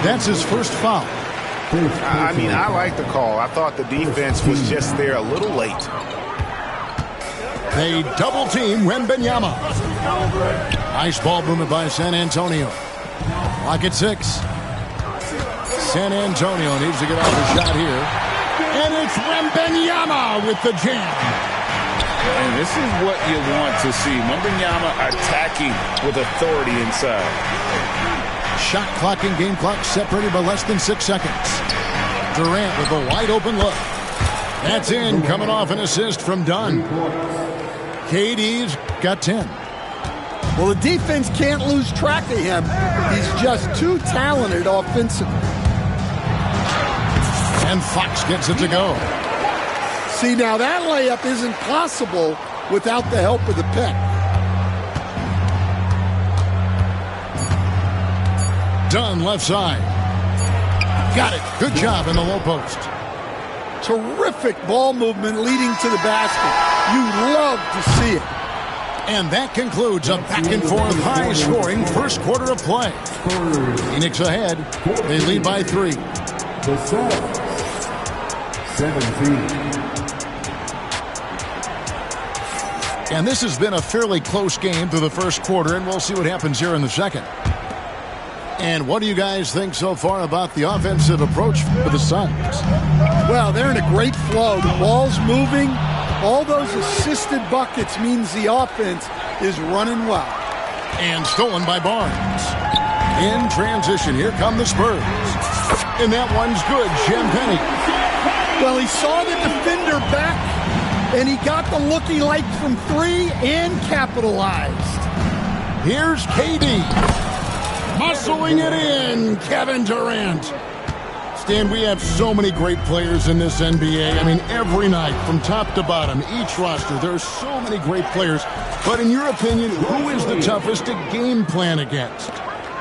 That's his first foul. I mean, I like the call. I thought the defense was just there a little late. They double-team Wembanyama. Nice ball movement by San Antonio. Lock at 6. San Antonio needs to get off a shot here. And it's Wembanyama with the jam. And this is what you want to see. Wembanyama attacking with authority inside. Shot clock and game clock separated by less than 6 seconds. Durant with a wide open look. That's in, coming off an assist from Dunn. KD's got 10. Well, the defense can't lose track of him. He's just too talented offensively. And Fox gets it to go. See, now that layup isn't possible without the help of the pick. Dunn left side. Got it. Good job in the low post. Terrific ball movement leading to the basket. You love to see it. And that concludes a back-and-forth, high-scoring first quarter of play. Phoenix ahead. They lead by 3. The Suns, 17. And this has been a fairly close game through the first quarter, and we'll see what happens here in the second. And what do you guys think so far about the offensive approach for the Suns? Well, they're in a great flow. The ball's moving. All those assisted buckets means the offense is running well. And stolen by Barnes. In transition, here come the Spurs. And that one's good, Champagnie. Well, he saw the defender back, and he got the looky like from 3 and capitalized. Here's KD. Muscling it in, Kevin Durant. Stan, we have so many great players in this NBA. I mean, every night, from top to bottom, each roster, there are so many great players. But in your opinion, who is the toughest to game plan against?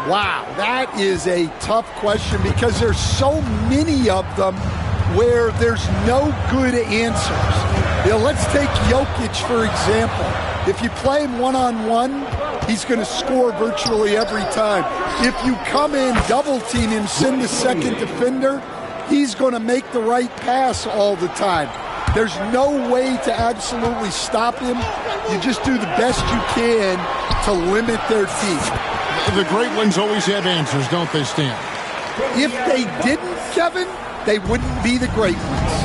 Wow, that is a tough question because there's so many of them where there's no good answers. Let's take Jokic, for example. If you play him one-on-one, he's going to score virtually every time. If you come in, double-team him, send the second defender, he's going to make the right pass all the time. There's no way to absolutely stop him. You just do the best you can to limit their team. The great ones always have answers, don't they, Stan? If they didn't, Kevin, they wouldn't be the great ones.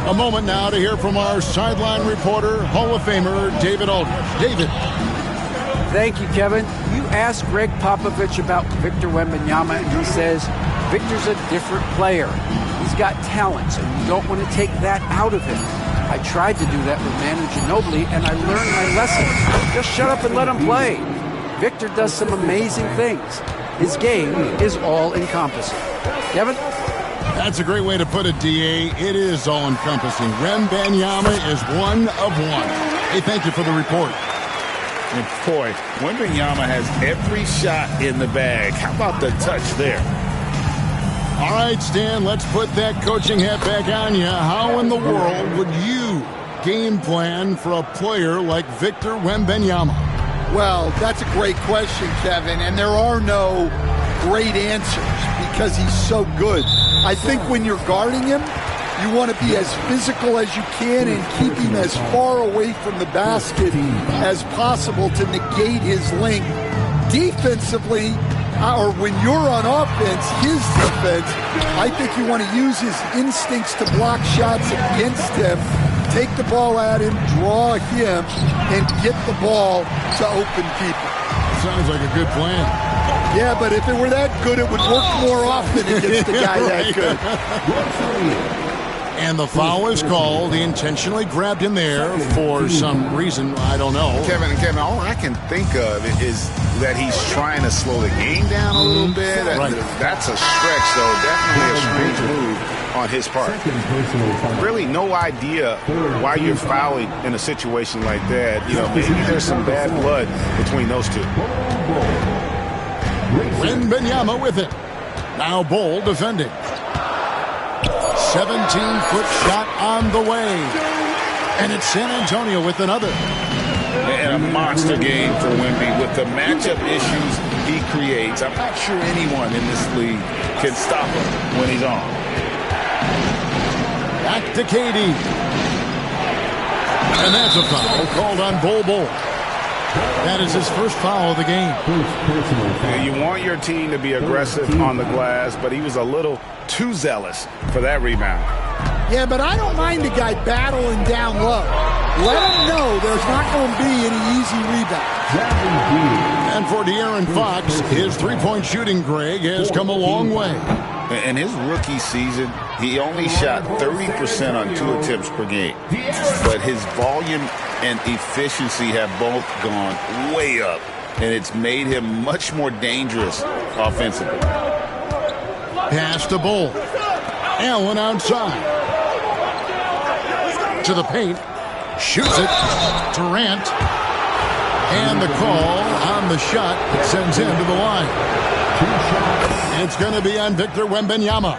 A moment now to hear from our sideline reporter, Hall of Famer David Aldridge. David. Thank you, Kevin. You asked Greg Popovich about Victor Wembanyama, and he says Victor's a different player. He's got talents, and you don't want to take that out of him. I tried to do that with Manu Ginobili, and I learned my lesson. Just shut up and let him play. Victor does some amazing things. His game is all-encompassing. Kevin? That's a great way to put it, D.A. It is all-encompassing. Wembanyama is one of one. Hey, thank you for the report. And boy, Wembanyama has every shot in the bag. How about the touch there? All right, Stan, let's put that coaching hat back on you. How in the world would you game plan for a player like Victor Wembanyama? Well, that's a great question, Kevin, and there are no great answers because he's so good. I think when you're guarding him, you want to be as physical as you can and keep him as far away from the basket as possible to negate his length. Defensively, or when you're on offense, his defense, I think you want to use his instincts to block shots against him, take the ball at him, draw him, and get the ball to open people. Sounds like a good plan. Yeah, but if it were that good, it would work more often against the guy that good. And the foul is called. He intentionally grabbed him there for some reason. I don't know. Kevin, all I can think of is that he's trying to slow the game down a little bit. Right. That's a stretch, though. Definitely a strange move on his part. Really no idea why you're fouling in a situation like that. You know, maybe there's some bad blood between those two. Wembanyama with it. Now Bol defending. 17-foot shot on the way. And it's San Antonio with another. And a monster game for Wemby with the matchup issues he creates. I'm not sure anyone in this league can stop him when he's on. Back to KD. And that's a foul called on Bol. That is his first foul of the game. You want your team to be aggressive on the glass, but he was a little too zealous for that rebound. Yeah, but I don't mind the guy battling down low. Let him know there's not going to be any easy rebounds. And for De'Aaron Fox, his three-point shooting, Greg, has come a long way. In his rookie season, he only shot 30% on 2 attempts per game. But his volume and efficiency have both gone way up, and it's made him much more dangerous offensively. Pass to Bol. Allen outside. To the paint. Shoots it. Durant. And the call on the shot sends him to the line. It's going to be on Victor Wembanyama.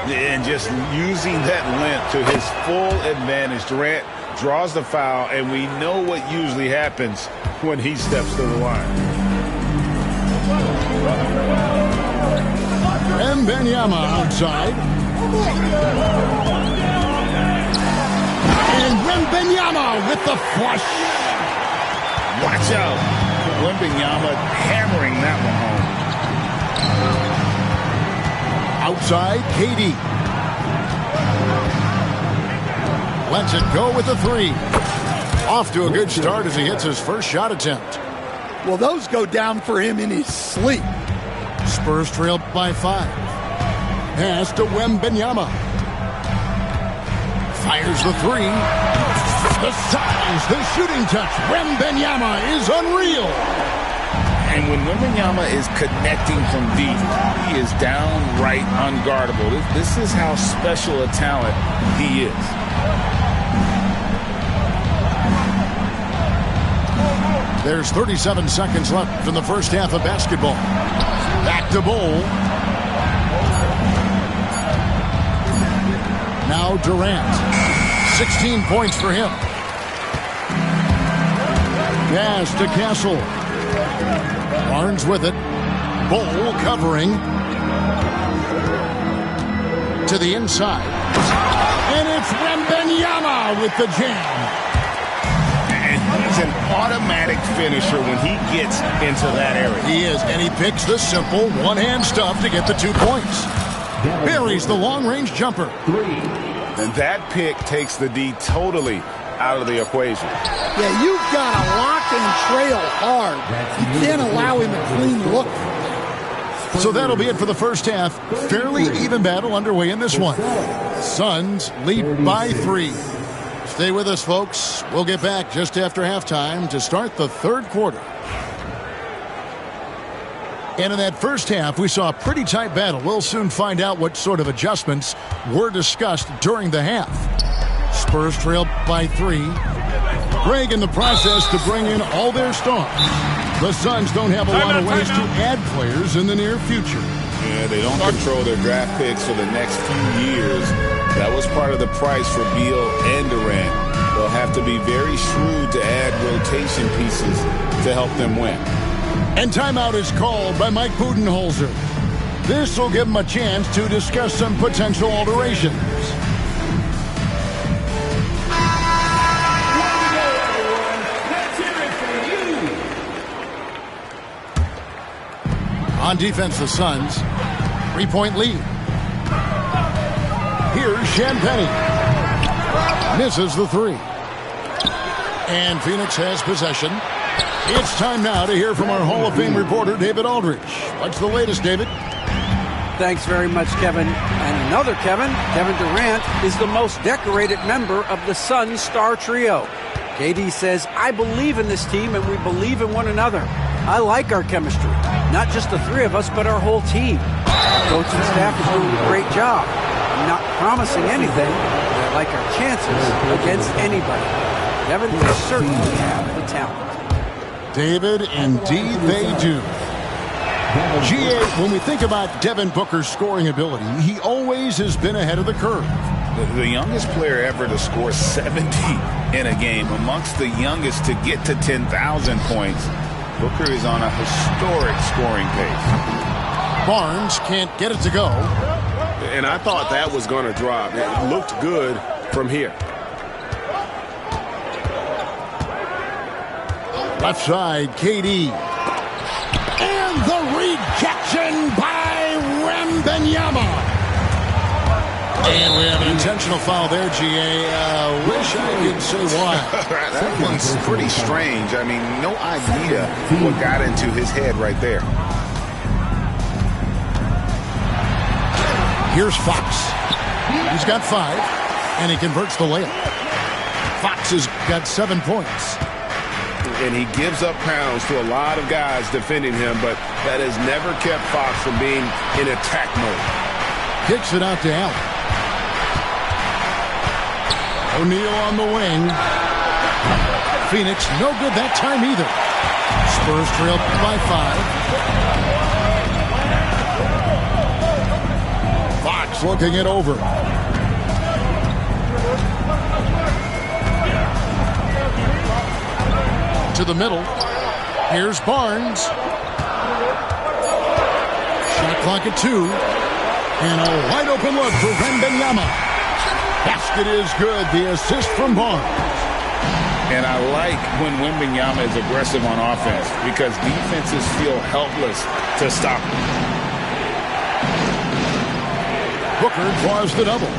And just using that length to his full advantage. Durant draws the foul, and we know what usually happens when he steps to the line. Wembanyama outside. And Wembanyama with the flush. Watch out. Wembanyama hammering that one home. Outside, KD. Lets it go with the three. Off to a good start as he hits his first shot attempt. Well, those go down for him in his sleep. Spurs trail by 5. Pass to Wembanyama. Fires the three. The size, the shooting touch. Wembanyama is unreal. And when Wembanyama is connecting from deep, he is downright unguardable. This is how special a talent he is. There's 37 seconds left in the first half of basketball. Back to Bol. Now Durant. 16 points for him. Pass to Castle. Barnes with it. Bol covering. To the inside. And it's Wembanyama with the jam. He's an automatic finisher when he gets into that area. He is, and he picks the simple one-hand stuff to get the 2 points. Buries the long-range jumper. And that pick takes the D totally out of the equation. Yeah, you've got to lock and trail hard. You can't allow him a clean look. So that'll be it for the first half. Fairly even battle underway in this one. Suns lead by 3. Stay with us, folks. We'll get back just after halftime to start the third quarter. And in that first half, we saw a pretty tight battle. We'll soon find out what sort of adjustments were discussed during the half. Spurs trail by 3. Greg in the process to bring in all their stars. The Suns don't have a lot of ways to add players in the near future. Yeah, they don't control their draft picks for the next few years. That was part of the price for Beal and Durant. They'll have to be very shrewd to add rotation pieces to help them win. And timeout is called by Mike Budenholzer. This will give him a chance to discuss some potential alterations. On defense, the Suns. 3-point lead. Here's Champagnie. Misses the three. And Phoenix has possession. It's time now to hear from our Hall of Fame reporter, David Aldridge. What's the latest, David? Thanks very much, Kevin. And Another Kevin Durant, is the most decorated member of the Suns star trio. KD says, I believe in this team and we believe in one another. I like our chemistry. Not just the three of us, but our whole team. Our coaching staff is doing a great job. I'm not promising anything, but I like our chances against anybody. Kevin, they certainly have the talent. David, indeed they do. GA, when we think about Devin Booker's scoring ability, he always has been ahead of the curve. The youngest player ever to score 70 in a game, amongst the youngest to get to 10,000 points. Booker is on a historic scoring pace. Barnes can't get it to go. And I thought that was going to drop. It looked good from here. Left side, KD. And the rejection by Wembanyama. And we have an intentional foul there, GA. Wish I could say why. That one's pretty strange. I mean, no idea what got into his head right there. Here's Fox. He's got 5, and he converts the layup. Fox has got 7 points. And he gives up pounds to a lot of guys defending him, but that has never kept Fox from being in attack mode. Kicks it out to Allen. O'Neal on the wing. Phoenix, no good that time either. Spurs trail by 5. Fox looking it over. To the middle. Here's Barnes. Shot clock at 2. And a wide open look for Wembanyama. Basket is good. The assist from Barnes. And I like when Wembanyama is aggressive on offense because defenses feel helpless to stop him. Booker draws the double.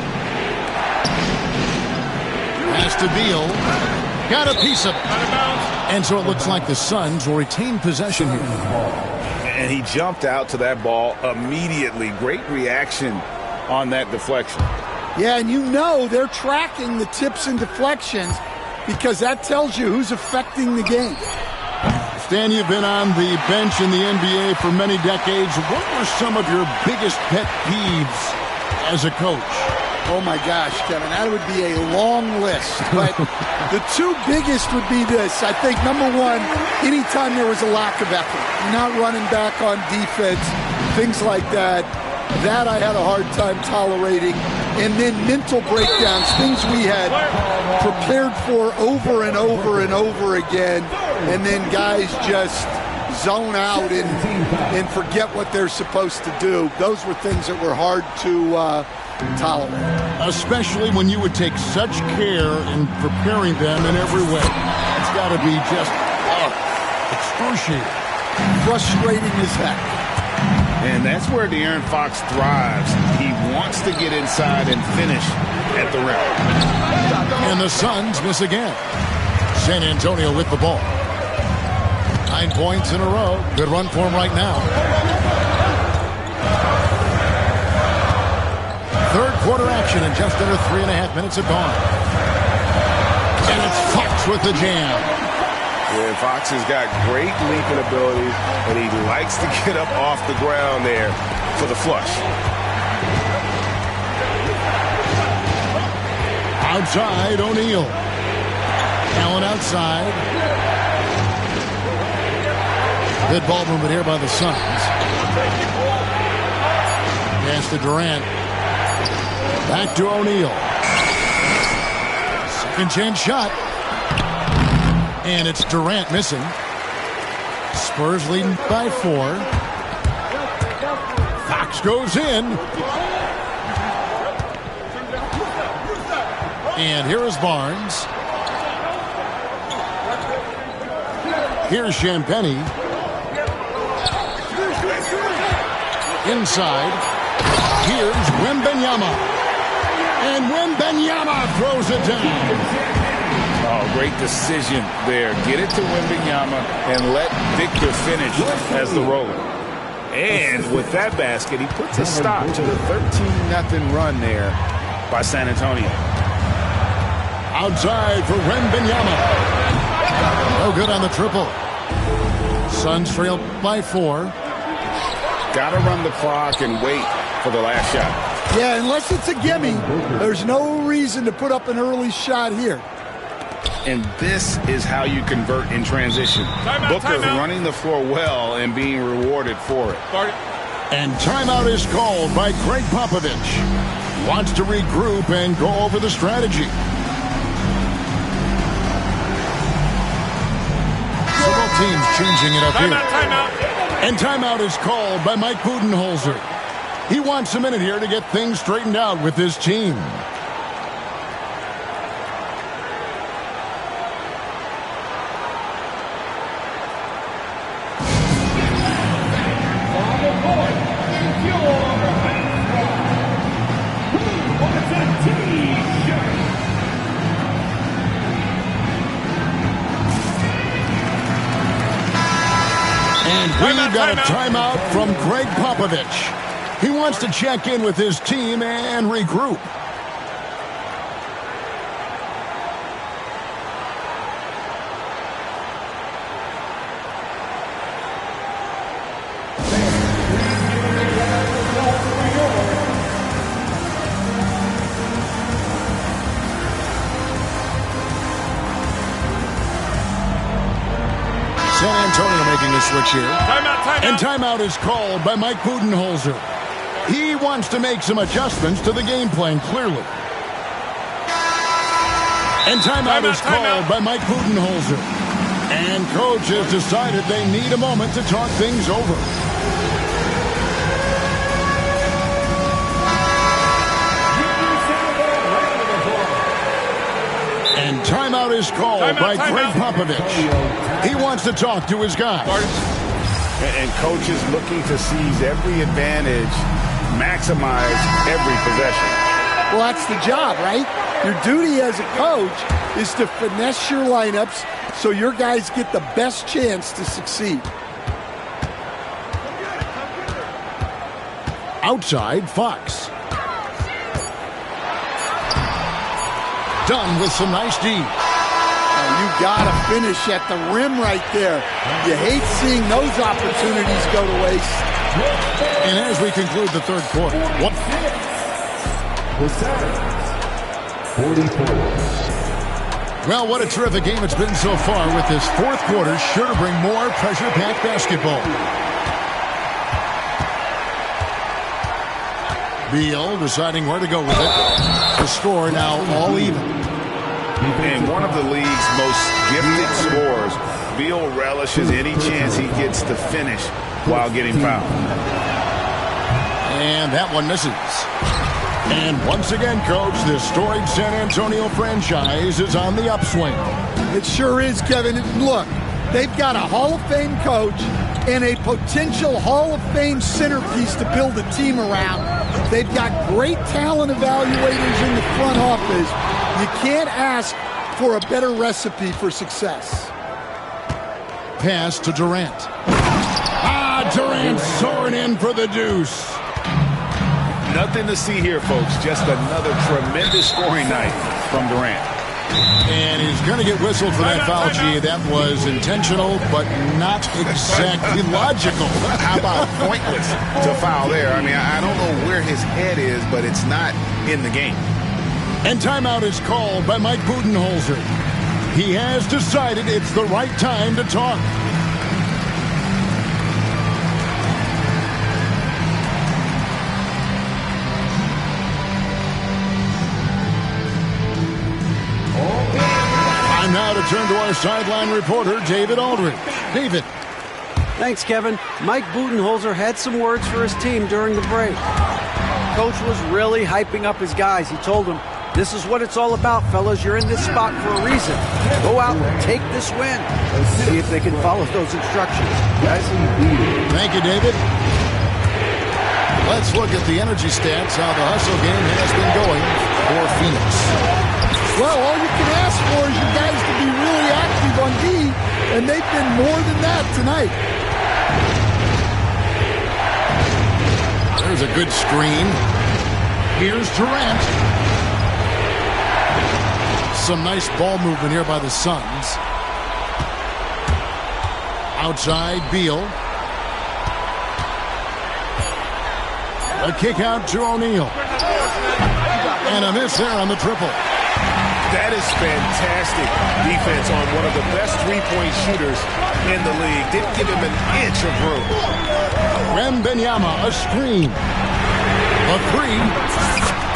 Pass to Beal. Got a piece of it. And so it looks like the Suns will retain possession here. And he jumped out to that ball immediately. Great reaction on that deflection. Yeah, and you know they're tracking the tips and deflections because that tells you who's affecting the game. Stan, you've been on the bench in the NBA for many decades. What were some of your biggest pet peeves as a coach? Oh, my gosh, Kevin, that would be a long list. But the two biggest would be this. I think, number one, anytime there was a lack of effort, not running back on defense, things like that, that I had a hard time tolerating. And then mental breakdowns, things we had prepared for over and over and over again, and then guys just zone out and forget what they're supposed to do. Those were things that were hard to tolerate. Especially when you would take such care in preparing them in every way. It's got to be just excruciating. Frustrating as heck. And that's where De'Aaron Fox thrives. He wants to get inside and finish at the rim. And the Suns miss again. San Antonio with the ball. 9 points in a row. Good run for him right now. Third quarter action and just under 3.5 minutes have gone. And it's Fox with the jam. Yeah, Fox has got great leaping ability, and he likes to get up off the ground there for the flush. Outside, O'Neal. Allen outside. Good ball movement here by the Suns. Pass to Durant. Back to O'Neal. Second chance shot. And it's Durant missing. Spurs leading by 4. Fox goes in. And here is Barnes. Here's Champagnie. Inside. Here's Wembanyama. And Wembanyama throws it down. Oh, great decision there. Get it to Wembanyama and let Victor finish as the roller. And with that basket, he puts a stop to the 13-0 run there by San Antonio. Outside for Wembanyama. No good on the triple. Suns trail by 4. Got to run the clock and wait for the last shot. Yeah, unless it's a gimme, there's no reason to put up an early shot here. And this is how you convert in transition. Booker running the floor well and being rewarded for it. And timeout is called by Greg Popovich. Wants to regroup and go over the strategy. Several teams changing it up here. And timeout is called by Mike Budenholzer. He wants a minute here to get things straightened out with his team. We've got a timeout from Greg Popovich. He wants to check in with his team and regroup. San Antonio making a switch here. Timeout. And timeout is called by Mike Budenholzer. He wants to make some adjustments to the game plan, clearly. And timeout is called by Mike Budenholzer. And coach has decided they need a moment to talk things over. And timeout is called by Greg Popovich. He wants to talk to his guys. And coach is looking to seize every advantage, maximize every possession. Well, that's the job, right? Your duty as a coach is to finesse your lineups so your guys get the best chance to succeed. Outside, Fox. Done with some nice D. You got to finish at the rim right there. You hate seeing those opportunities go to waste. And as we conclude the third quarter, The Suns, 44. well, what a terrific game it's been so far with this fourth quarter. Sure to bring more pressure-packed basketball. Beal deciding where to go with it. The score now all even. And one of the league's most gifted scorers, Beal relishes any chance he gets to finish while getting fouled. And that one misses. And once again, coach, this storied San Antonio franchise is on the upswing. It sure is, Kevin. Look, they've got a Hall of Fame coach and a potential Hall of Fame centerpiece to build a team around. They've got great talent evaluators in the front office. You can't ask for a better recipe for success. Pass to Durant. Durant soaring in for the deuce. Nothing to see here, folks. Just another tremendous scoring night from Durant. And he's going to get whistled for that foul, G. That was intentional, but not exactly logical. How about pointless to foul there? I mean, I don't know where his head is, but it's not in the game. And timeout is called by Mike Budenholzer. He has decided it's the right time to talk. Time now to turn to our sideline reporter, David Aldridge. David. Thanks, Kevin. Mike Budenholzer had some words for his team during the break. Coach was really hyping up his guys. He told them, this is what it's all about, fellas. You're in this spot for a reason. Go out and take this win. See if they can follow those instructions. Guys? Thank you, David. Let's look at the energy stats, how the hustle game has been going for Phoenix. Well, all you can ask for is your guys to be really active on D, and they've been more than that tonight. There's a good screen. Here's Durant. Some nice ball movement here by the Suns. Outside, Beal. A kick out to O'Neal. And a miss there on the triple. That is fantastic defense on one of the best three-point shooters in the league. Didn't give him an inch of room. Wembanyama, a screen. A three.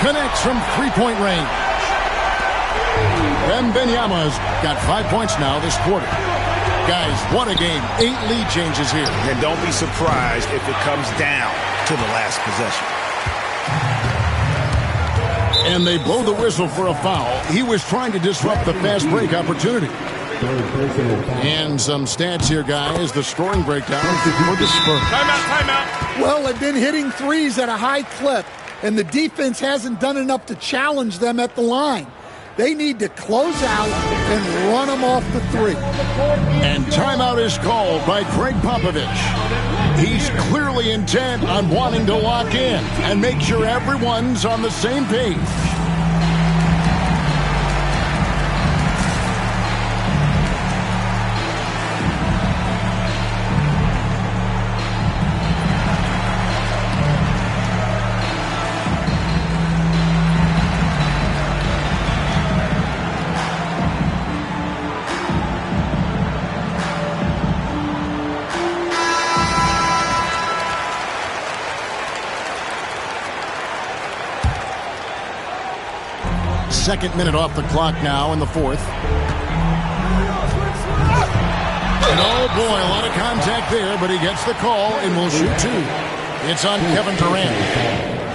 Connects from three-point range. Wembanyama's got 5 points now this quarter. Guys, what a game. 8 lead changes here. And don't be surprised if it comes down to the last possession. And they blow the whistle for a foul. He was trying to disrupt the fast break opportunity. And some stats here, guys. The scoring breakdown for the Spurs. Timeout. Well, they've been hitting threes at a high clip, and the defense hasn't done enough to challenge them at the line. They need to close out and run them off the three. And timeout is called by Greg Popovich. He's clearly intent on wanting to lock in and make sure everyone's on the same page. Second minute off the clock now in the fourth. And oh boy, a lot of contact there, but he gets the call and will shoot two. It's on Kevin Durant.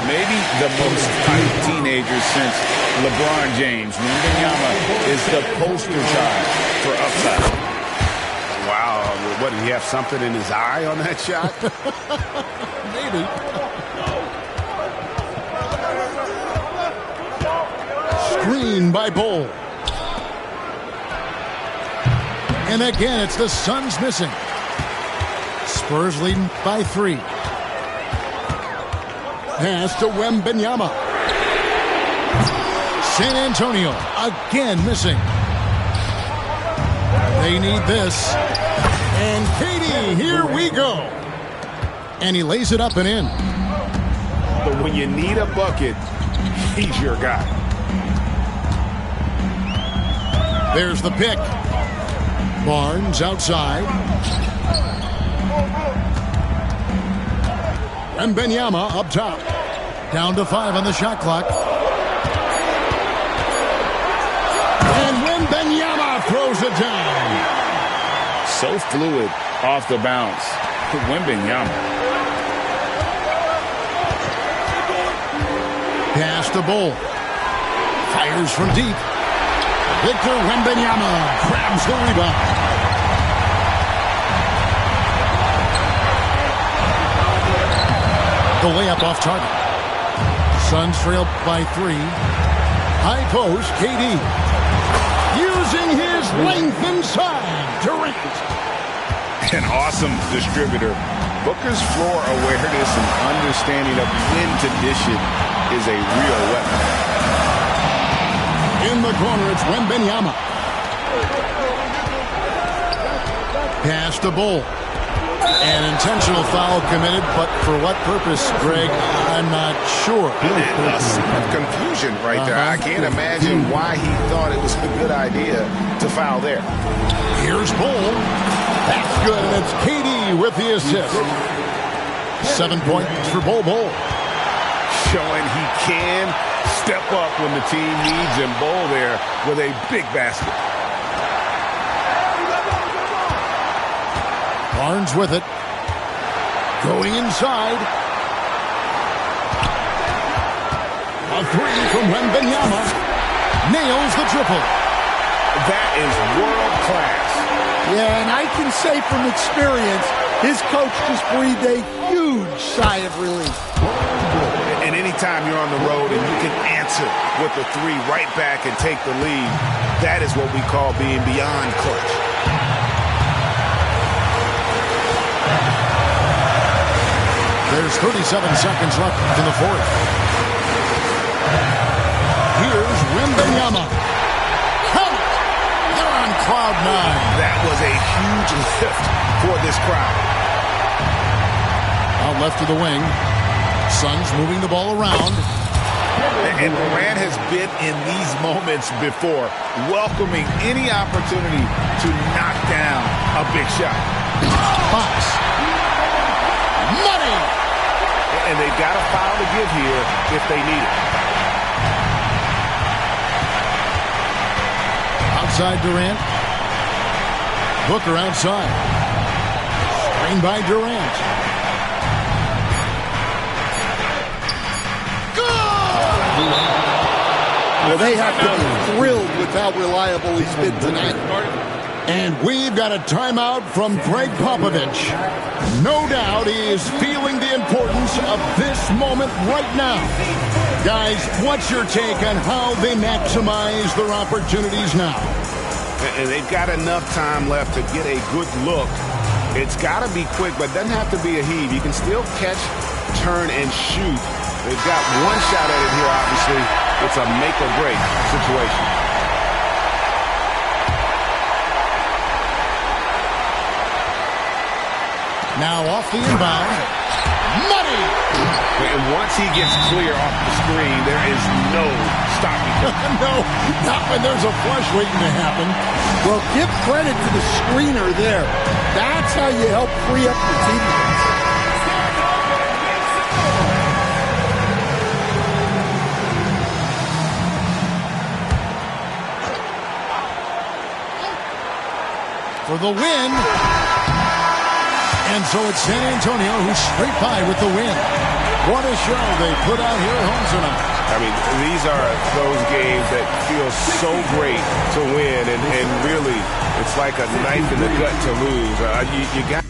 Maybe the most hyped teenager since LeBron James. Wembanyama is the poster child for upside. Wow. What, did he have something in his eye on that shot? Maybe. Screen by Bol. And again, it's the Suns missing. Spurs leading by 3. Pass to Wembanyama. San Antonio again missing. They need this. And KD, here we go. And he lays it up and in. But when you need a bucket, he's your guy. There's the pick. Barnes outside. Wembanyama up top. Down to 5 on the shot clock. And Wembanyama throws it down. So fluid off the bounce. Wembanyama. Pass to Bol. Fires from deep. Victor Wembanyama grabs the rebound. The layup off target. Suns trail by 3. High post, KD. Using his length inside. Durant. An awesome distributor. Booker's floor awareness and understanding of win condition is a real weapon. In the corner, it's Wembanyama. Pass to Bol. An intentional foul committed, but for what purpose, Greg, I'm not sure. A scene of confusion right there. I can't imagine why he thought it was a good idea to foul there. Here's Bol. That's good, and it's KD with the assist. 7 points for Bol. Showing he can step up when the team needs him. Bol there with a big basket. Barnes with it. Going inside. A 3 from Wembanyama. Nails the triple. That is world class. Yeah, and I can say from experience, his coach just breathed a huge sigh of relief. And anytime you're on the road and you can answer with the 3 right back and take the lead, that is what we call being beyond clutch. There's There's 37 seconds left in the fourth. Here's Wembanyama. Count it. They're on cloud nine. That was a huge lift for this crowd. Out left to the wing. Suns moving the ball around. And Durant has been in these moments before, welcoming any opportunity to knock down a big shot. Fox. Money. And they've got a foul to give here if they need it. Outside Durant. Booker outside. Screen by Durant. Well, they have been thrilled with how reliable he's been tonight. And we've got a timeout from Greg Popovich. No doubt he is feeling the importance of this moment right now. Guys, what's your take on how they maximize their opportunities now? And they've got enough time left to get a good look. It's got to be quick, but doesn't have to be a heave. You can still catch, turn, and shoot. They've got one shot at it here, obviously. It's a make-or-break situation. Now off the inbound. Money! And once he gets clear off the screen, there is no stopping him. No, not when there's a flush waiting to happen. Well, give credit to the screener there. That's how you help free up the teammates. For the win. And so it's San Antonio who's straight by with the win. What a show they put out here at home tonight. I mean, these are those games that feel so great to win, and really, it's like a knife in the gut to lose. You got